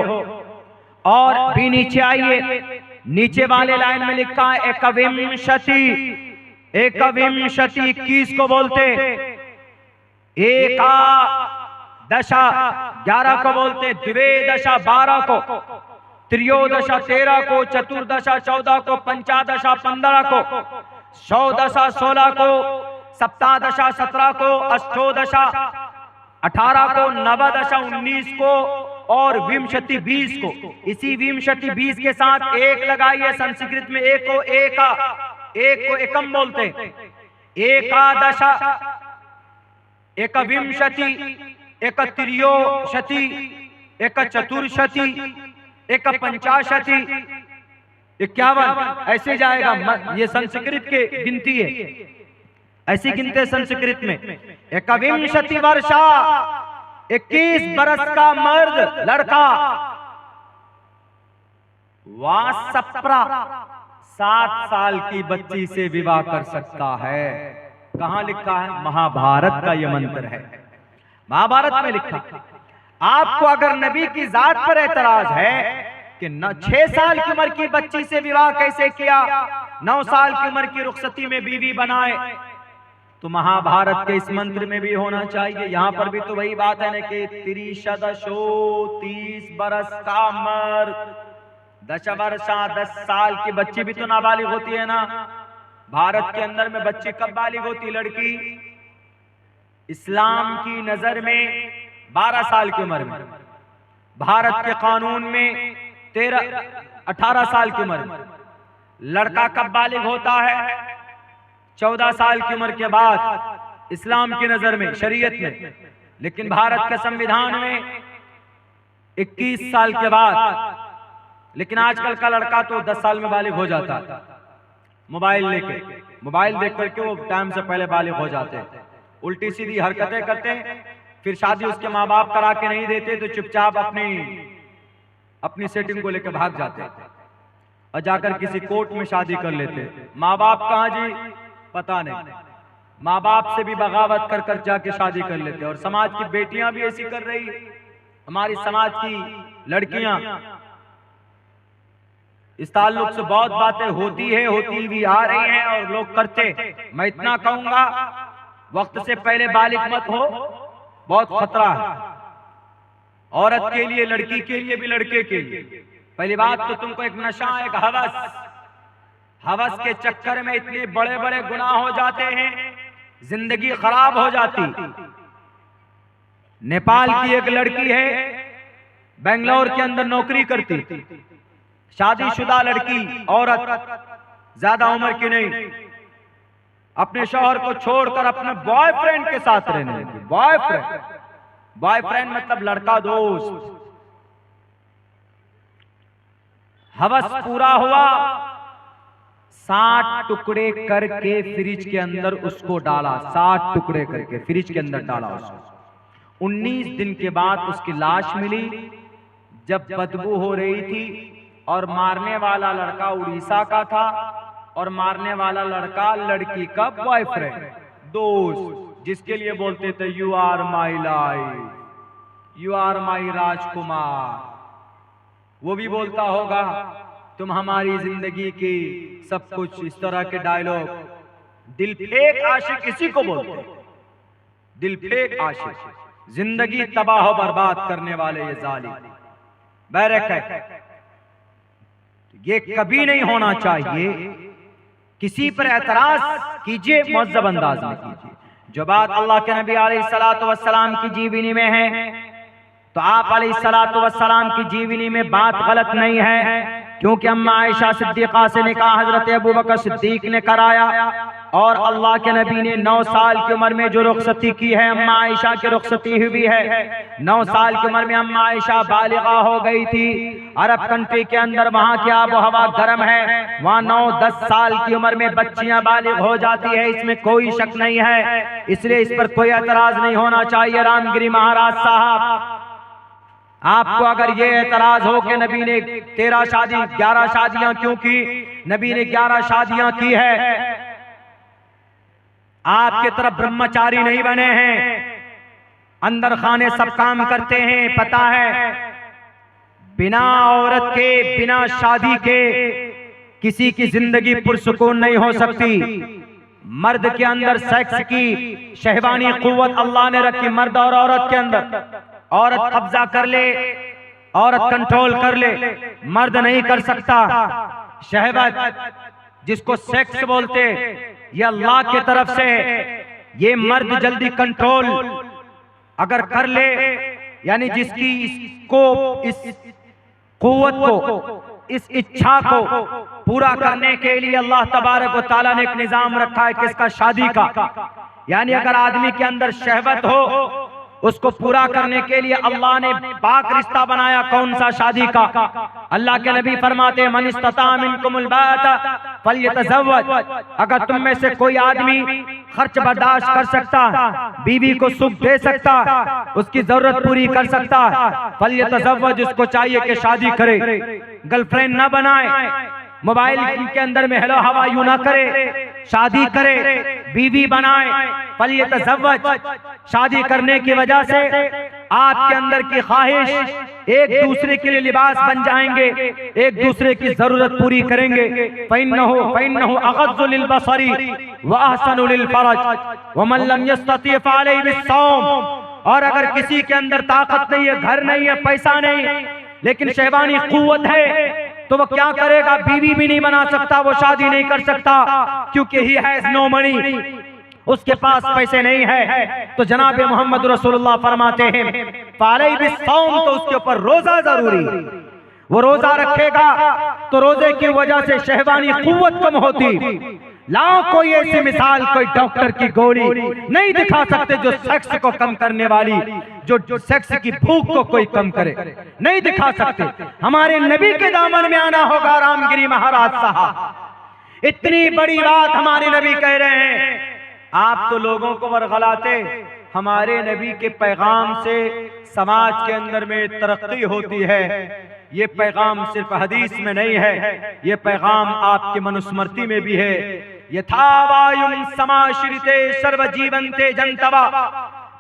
और भी नीचे आइए, नीचे वाले लाइन में लिखा है एकविंशति, एकविंशति 21 को बोलते, एकादशा 11 को बोलते, द्विदशा 12 को, त्रयोदशा 13 को, चतुर्दशा 14 को, पंचादशा 15 को, षोडशा 16 को, सप्तादशा 17 को, अष्टोदशा 18 को, नवदशा 19 को और विंशति 20 को। इसी विंशति 20 के साथ एक लगाइए, संस्कृत में एक को एका, एक को एकम बोलते, एकादशा, एक विंशति, एक त्रयोशति, एक चतुर्शति, एक पंचाशति, 51, ऐसे जाएगा। ये संस्कृत के गिनती है, ऐसी गिनते संस्कृत में। एकविंशति वर्षा, 21 बरस का मर्द लड़का, वासप्रा 7 साल की बच्ची से विवाह कर सकता है। कहां लिखा है? महाभारत का यह मंत्र है, महाभारत में लिखा। आपको अगर नबी की जात पर एतराज है कि 6 साल की उम्र की बच्ची से विवाह कैसे किया, 9 साल की उम्र की रुखसती में बीवी बनाए, तो महाभारत के इस मंत्र में भी होना चाहिए। यहां पर भी तो वही बात है ना कि 30 बरस का मर्द, 10 वर्षा 10 साल की बच्ची भी तो नाबालिग होती है ना। भारत के अंदर में बच्ची कब बालिग होती? लड़की इस्लाम की नजर में 12 साल की उम्र में, भारत के कानून में 18 साल की उम्र में। लड़का कब बालिग होता है? 14 साल की उम्र के बाद, इस्लाम की नजर में, शरीयत में। लेकिन भारत के संविधान में 21 साल के बाद। लेकिन आजकल का लड़का तो 10 साल में बालिग हो जाता है, मोबाइल लेके, मोबाइल देख करके वो टाइम से पहले बालिग हो जाते हैं, उल्टी सीधी हरकतें करते हैं। फिर शादी उसके माँ बाप करा के नहीं देते तो चुपचाप अपनी सेटिंग को लेकर भाग जाते हैं और जाकर किसी कोर्ट में शादी कर लेते। माँ बाप कहाँ जी? पता नहीं। माँ बाप से भी बगावत कर कर जाके शादी कर लेते। और समाज की बेटियां भी ऐसी कर रही, हमारी समाज की लड़कियां। इस ताल्लुक से बहुत बातें होती है, होती भी आ रही हैं और लोग करते। मैं इतना कहूंगा, वक्त से पहले बालिग मत हो, बहुत खतरा है औरत के लिए, लड़की के लिए भी, लड़के के लिए। पहली बात तो तुमको एक नशा, एक हवस के चक्कर में इतने बड़े बड़े गुनाह हो जाते हैं, जिंदगी खराब हो जाती। नेपाल की एक लड़की है, बेंगलोर के अंदर नौकरी करती, शादीशुदा लड़की, औरत, ज्यादा उम्र की नहीं, अपने शौहर को छोड़कर अपने बॉयफ्रेंड के साथ रहने लगी। बॉयफ्रेंड मतलब लड़का दोस्त। हवस पूरा हुआ, 60 टुकड़े करके फ्रिज के अंदर उसको डाला, 60 टुकड़े करके फ्रिज के अंदर डाला उसको। 19 दिन के बाद उसकी लाश मिली, जब बदबू हो रही थी। और मारने वाला लड़का उड़ीसा का था और मारने वाला लड़का लड़की का बॉयफ्रेंड, दोस्त, जिसके लिए बोलते थे you are my life, you are my rajkumar. वो भी बोलता होगा तुम हमारी जिंदगी की सब कुछ, इस तरह के डायलॉग। दिल फेक आशिक इसी को बोलते हैं, दिल फेक आशिक, जिंदगी तबाह बर्बाद करने वाले ये जालिम बैरक है। ये कभी नहीं होना चाहिए। किसी पर एतराज कीजिए, मुअज्जब अंदाज में कीजिए। जो बात अल्लाह के नबी अलैहिस्सलातु वस्सलाम की जीवनी में है, तो आप अलैहिस्सलातु वस्सलाम की जीवनी में बात गलत नहीं है, क्योंकि अम्मा आयशा सिद्दीक़ा से निकाह हजरत अबू बकर सिद्दीक ने कराया और अल्लाह के नबी ने 9 साल की उम्र में जो रुखसती की है, अम्मा आयशा की रुखसती हुई है। 9 साल की उम्र में अम्मा आयशा बालिगा हो गई थी। अरब कंट्री के अंदर वहां की आबो हवा गर्म है, वहां 9-10 साल की उम्र में बच्चियां बालिग हो जाती है, इसमें कोई शक नहीं है। इसलिए इस पर कोई एतराज नहीं होना चाहिए। रामगिरी महाराज साहब, आपको अगर ये एतराज हो कि नबी ने 13 शादी 11 शादियां क्यों की, नबी ने 11 शादियां की है। आपके तरफ ब्रह्मचारी नहीं बने हैं, अंदर खाने सब काम करते हैं। पता है बिना औरत के, बिना शादी के किसी की जिंदगी पुरसुकून नहीं हो सकती। मर्द के अंदर सेक्स की शहवानी कुव्वत अल्लाह ने रखी, मर्द और औरत के अंदर। औरत कब्जा कर ले, औरत कंट्रोल कर ले, मर्द नहीं कर सकता। शहवत जिसको सेक्स बोलते, ये अल्लाह की तरफ से, ये मर्द जल्दी कंट्रोल अगर कर ले, यानी जिसकी इसको, इस कुव्वत को, इस इच्छा को पूरा करने के लिए अल्लाह तबारक व तआला ने एक निजाम रखा है किसका? शादी का। यानी अगर आदमी के अंदर शहवत हो, उसको पूरा करने के लिए अल्लाह ने पाक रिश्ता बनाया। कौन सा? शादी का। अल्लाह के नबी फरमाते मन इस्तता मिनकुमुल बाता फल्यतज़व्वज, अगर तुम में से कोई आदमी खर्च बर्दाश्त कर सकता, बीवी को सुख दे सकता, उसकी जरूरत पूरी कर सकता, फल्यतज़व्वज, उसको चाहिए कि शादी करे, गर्लफ्रेंड ना बनाए, मोबाइल के अंदर में हेलो हवा यूं ना करे, शादी करे, बीवी बनाए। फल्यतज़व्वज, शादी करने की वजह से आपके अंदर की ख्वाहिश, एक दूसरे के लिए लिबास बन जाएंगे, एक दूसरे की जरूरत पूरी करेंगे। फ़इन्नहु अग़ज़्ज़ु लिलबसरी व अहसनु लिलफ़रज व मन लम यस्तती फ़अलैहि बिस्सौम, और अगर किसी के अंदर ताकत नहीं है, घर नहीं है, पैसा नहीं, लेकिन शहवानी कुव्वत है, तो वो क्या करेगा? बीवी भी नहीं बना सकता, वो शादी नहीं कर सकता, क्योंकि ही हैज नो मनी, उसके पास पैसे नहीं है। तो जनाब मोहम्मद रसूलुल्लाह फरमाते हैं फ़अलैहि बिस्सौम, तो उसके ऊपर रोजा जरूरी। वो रोजा रखेगा तो रोजे की वजह से शहवानी कुव्वत कम होती। लाओ कोई ऐसी मिसाल, कोई डॉक्टर की गोली नहीं दिखा सकते जो सेक्स को कम करने वाली, जो सेक्स की भूख को कोई कम करे, नहीं दिखा सकते। हमारे नबी के दामन में आना होगा रामगिरी महाराज साहब। इतनी बड़ी बात हमारे नबी कह रहे हैं, आप तो लोगों को वरगलाते। हमारे नबी के पैगाम से समाज के अंदर में तरक्की होती है। ये पैगाम सिर्फ हदीस में नहीं है, ये पैगाम आपके मनुस्मृति में भी है। यथा वायुं समाश्रिते सर्वजीवन्ते जन्तवा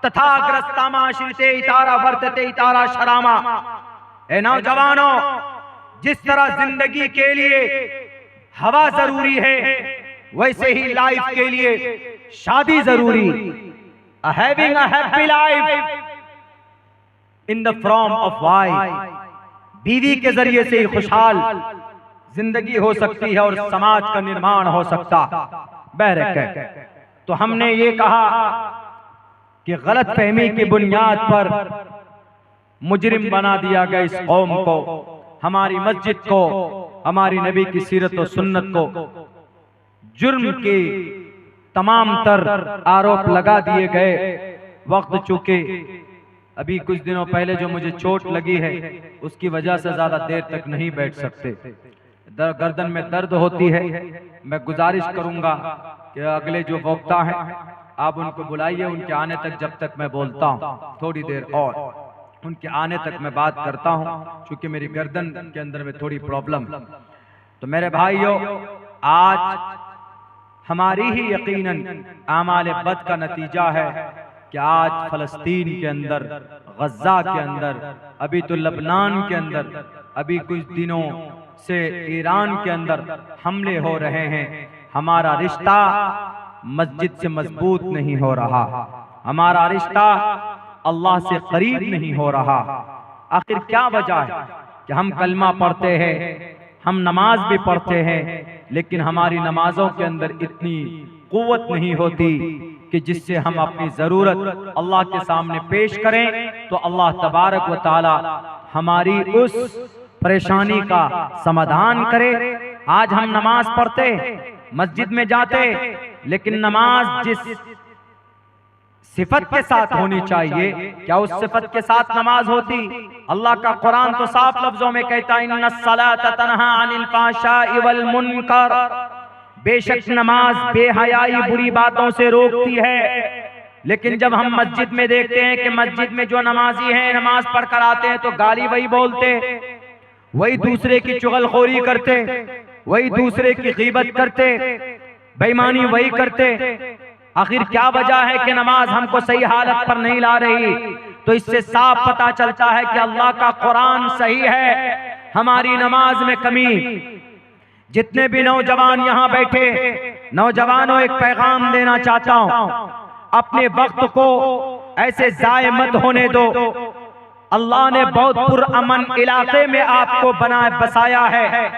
तथाग्रस्तामाश्रिते इतारा वर्तते इतारा शरामा। ए नौजवानों, जिस तरह जिंदगी के लिए हवा जरूरी है, वैसे ही लाइफ के लिए शादी जरूरी। Having a happy life in the form of wife, बीवी के जरिए से ही खुशहाल जिंदगी हो सकती है और समाज का निर्माण हो सकता। बहरकत तो हमने ये कहा कि गलत फहमी की बुनियाद पर मुजरिम बना दिया गया इस कौम को, हमारी मस्जिद को, हमारी नबी की सीरत और सुन्नत को जुर्म के तमाम तर आरोप लगा दिए गए। वक्त चूके अभी कुछ दिनों पहले जो मुझे चोट लगी है, उसकी वजह से ज्यादा देर तक नहीं बैठ सकते, गर्दन में दर्द होती है। मैं गुजारिश करूंगा कि अगले जो वक्ता हैं आप उनको बुलाइए, उनके आने तक जब तक मैं बोलता हूँ थोड़ी देर और, उनके आने तक मैं बात करता हूँ, क्योंकि मेरी गर्दन के अंदर में थोड़ी प्रॉब्लम। तो मेरे भाइयों, आज हमारी ही यकीनन आमाल बद का नतीजा है कि आज फलस्तीन के अंदर, गज़ा के अंदर, अभी तो लबनान के अंदर, अभी कुछ दिनों से ईरान के अंदर हमले हो रहे हैं। हमारा रिश्ता मस्जिद से मजबूत नहीं हो रहा, हमारा रिश्ता अल्लाह से करीब नहीं हो रहा। आखिर क्या वजह है कि हम कलमा पढ़ते हैं, हम नमाज भी पढ़ते हैं, लेकिन हमारी नमाजों के अंदर इतनी कुव्वत नहीं होती कि जिससे हम अपनी जरूरत अल्लाह के सामने पेश करें तो अल्लाह तबारक व तआला हमारी उस परेशानी का समाधान करे। आज हम नमाज पढ़ते, मस्जिद में जाते, लेकिन नमाज जिस सिफत के साथ होनी चाहिए, क्या उस सिफत के साथ नमाज होती? अल्लाह का कुरान तो साफ लफ्जों में कहता है इन्नस्सलात तन्हा अनिल फ़ाहशाइ वल मुनकर, बेशक नमाज बेहयाई बुरी बातों से रोकती है। लेकिन जब हम मस्जिद में देखते हैं कि मस्जिद में जो नमाजी हैं नमाज पढ़कर आते हैं तो गाली वही बोलते, वही दूसरे की चुगलखोरी करते, वही दूसरे की गीबत करते, बेईमानी वही करते, आखिर क्या वजह है कि नमाज हमको सही हालत पर नहीं ला रही? तो इससे साफ पता चलता है कि अल्लाह का कुरान सही है, हमारी नमाज में कमी। जितने भी नौजवान यहाँ बैठे, नौजवानों, एक पैगाम देना चाहता हूं, अपने वक्त को ऐसे जाय मत होने दो। अल्लाह ने बहुत पुरअमन इलाके में आपको बसाया है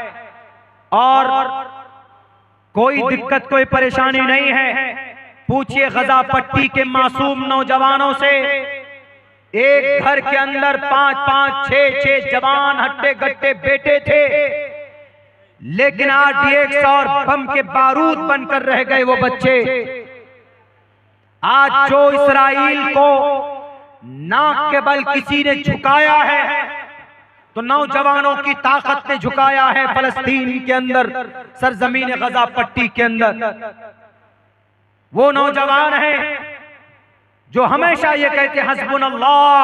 और कोई दिक्कत, कोई परेशानी नहीं है। पूछिए गजा पट्टी के मासूम नौजवानों से, एक घर के अंदर 5-5, 6-6 जवान हट्टे गट्टे बेटे थे, लेकिन RDX और बम के बारूद बनकर रह गए वो बच्चे। आज जो इस्राइल को नाक के बल किसी ने झुकाया है, तो नौजवानों की ताकत ने झुकाया है फलस्तीन के अंदर, सरजमीन गजा पट्टी के अंदर। वो नौजवान हैं जो हमेशा ये कहते हैं हस्बुनल्लाह,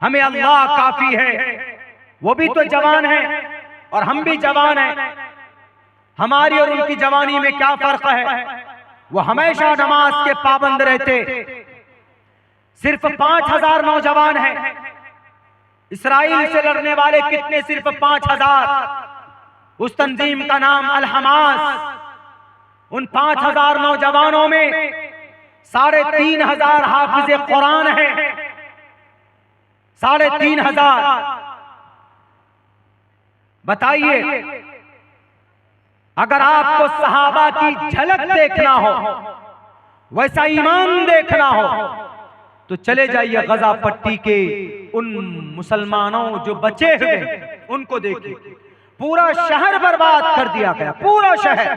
हमें अल्लाह काफी है। वो भी तो जवान हैं और हम भी जवान हैं। हमारी और उनकी जवानी में क्या फर्क है? वो हमेशा नमाज के पाबंद रहते। सिर्फ 5000 नौजवान हैं। इस्राइल से लड़ने वाले कितने? सिर्फ 5000। उस तंजीम का नाम अल हमास। उन 5000 नौजवानों में 3500 हाफिज कुरान है। 3500। बताइए, अगर आपको सहाबा की झलक देखना हो, वैसा ईमान देखना हो, तो चले जाइए गजा पट्टी के उन मुसलमानों जो बचे हुए, उनको देखिए। पूरा शहर बर्बाद कर दिया गया, पूरा शहर।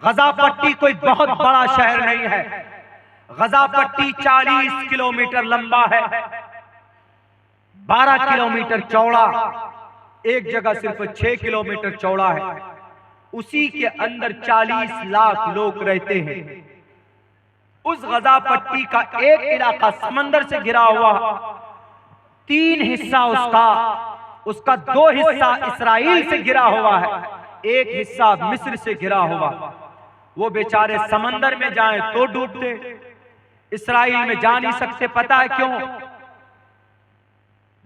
गजा पट्टी कोई बहुत बड़ा शहर नहीं है। गजा पट्टी 40 किलोमीटर लंबा है, 12 किलोमीटर चौड़ा, एक जगह सिर्फ 6 किलोमीटर चौड़ा है। उसी के अंदर 40 लाख लोग रहते हैं। उस गजा पट्टी का एक इलाका समंदर से घिरा हुआ, 3 हिस्सा उसका 2 हिस्सा इस्राइल से घिरा हुआ है, एक हिस्सा मिस्र से घिरा हुआ। वो बेचारे समंदर में जाएं तो डूबते, इस्राइल में जा नहीं सकते। पता है क्यों?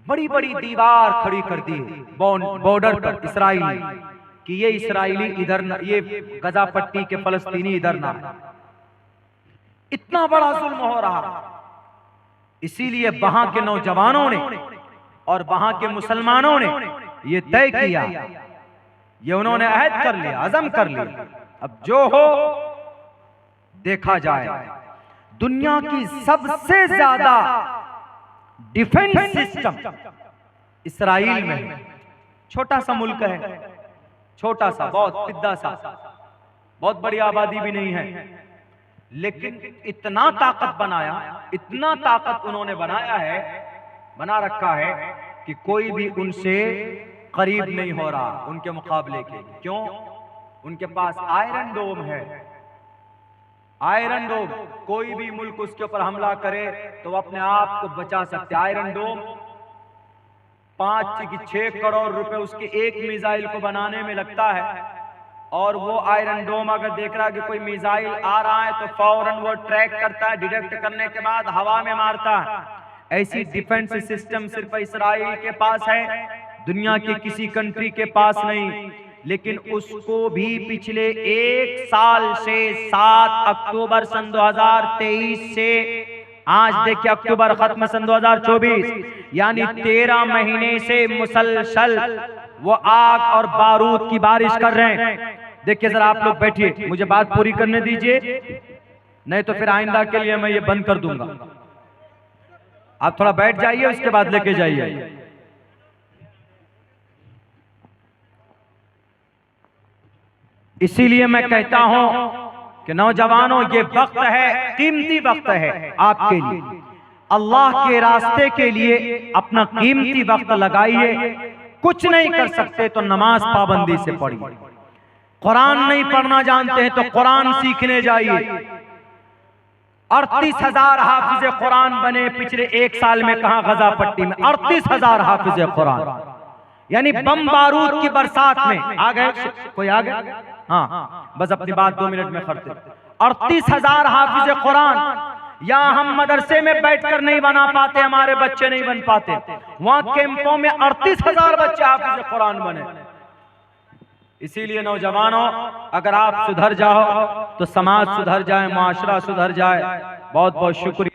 बड़ी बड़ी दीवार खड़ी कर दी बॉर्डर पर इस्राइल कि ये इस्राइली इधर ना, ये गजा पट्टी के फलस्तीनी इधर ना। इतना बड़ा जुल्म हो रहा। इसीलिए वहां के नौजवानों ने और वहां के मुसलमानों ने ये तय किया, ये उन्होंने अहद कर लिया, अज़म कर लिया, अब जो हो देखा जाए। दुनिया की सबसे ज्यादा डिफेंस सिस्टम इस्राइल में है। छोटा सा मुल्क है, छोटा सा, बहुत पिद्दा सा, बहुत बड़ी आबादी भी नहीं है, लेकिन इतना ताकत बनाया, इतना ताकत उन्होंने बना रखा है कि कोई भी उनसे करीब नहीं हो रहा उनके मुकाबले के। क्यों? उनके पास आयरन डोम है। आयरन डोम, कोई भी मुल्क उसके ऊपर हमला करे तो वो अपने आप को बचा सकते। आयरन डोम 5-6 करोड़ रुपए उसके एक मिसाइल को बनाने में लगता है, और वो आयरन डोम अगर देख रहा है कि कोई मिसाइल आ रहा है तो फौरन वो ट्रैक करता है, डिटेक्ट करने के बाद हवा में मारता है। ऐसी डिफेंस सिस्टम सिर्फ इस्राइल के पास है, दुनिया के किसी कंट्री के पास नहीं। लेकिन उसको भी पिछले 1 साल से 7 अक्टूबर सन 2023 से आज देखिए अक्टूबर खत्म सन 2024, यानी 13 महीने से मुसलसल वो आग और बारूद की बारिश कर रहे हैं। देखिए जरा आप लोग बैठिए, मुझे बात पूरी करने दीजिए, नहीं तो फिर आइंदा के लिए मैं ये बंद कर दूंगा। आप थोड़ा बैठ जाइए, उसके बाद लेके जाइए। इसीलिए मैं कहता हूं कि नौजवानों, ये वक्त है, कीमती वक्त है आपके लिए। अल्लाह के रास्ते के लिए अपना कीमती वक्त लगाइए। कुछ नहीं कर सकते तो नमाज पाबंदी से पढ़िए। कुरान नहीं पढ़ना जानते हैं तो कुरान सीखने जाइए। 38,000 हाफिज कुरान बने पिछले 1 साल में। कहां? गजा पट्टी में 38,000 हाफिज कुरान, यानी बम बारूद की बरसात में। आ गए? कोई आ गए? हाँ, बस अपनी बात 2 मिनट में करते। 38,000 हाफिज कुरान यहाँ हम मदरसे में बैठकर नहीं बना पाते, हमारे बच्चे नहीं बन पाते, वहां कैंपों में 38,000 बच्चे हाफिज कुरान बने। इसीलिए नौजवानों, अगर आप सुधर जाओ तो समाज सुधर जाए, माशरा सुधर जाए। बहुत बहुत शुक्रिया।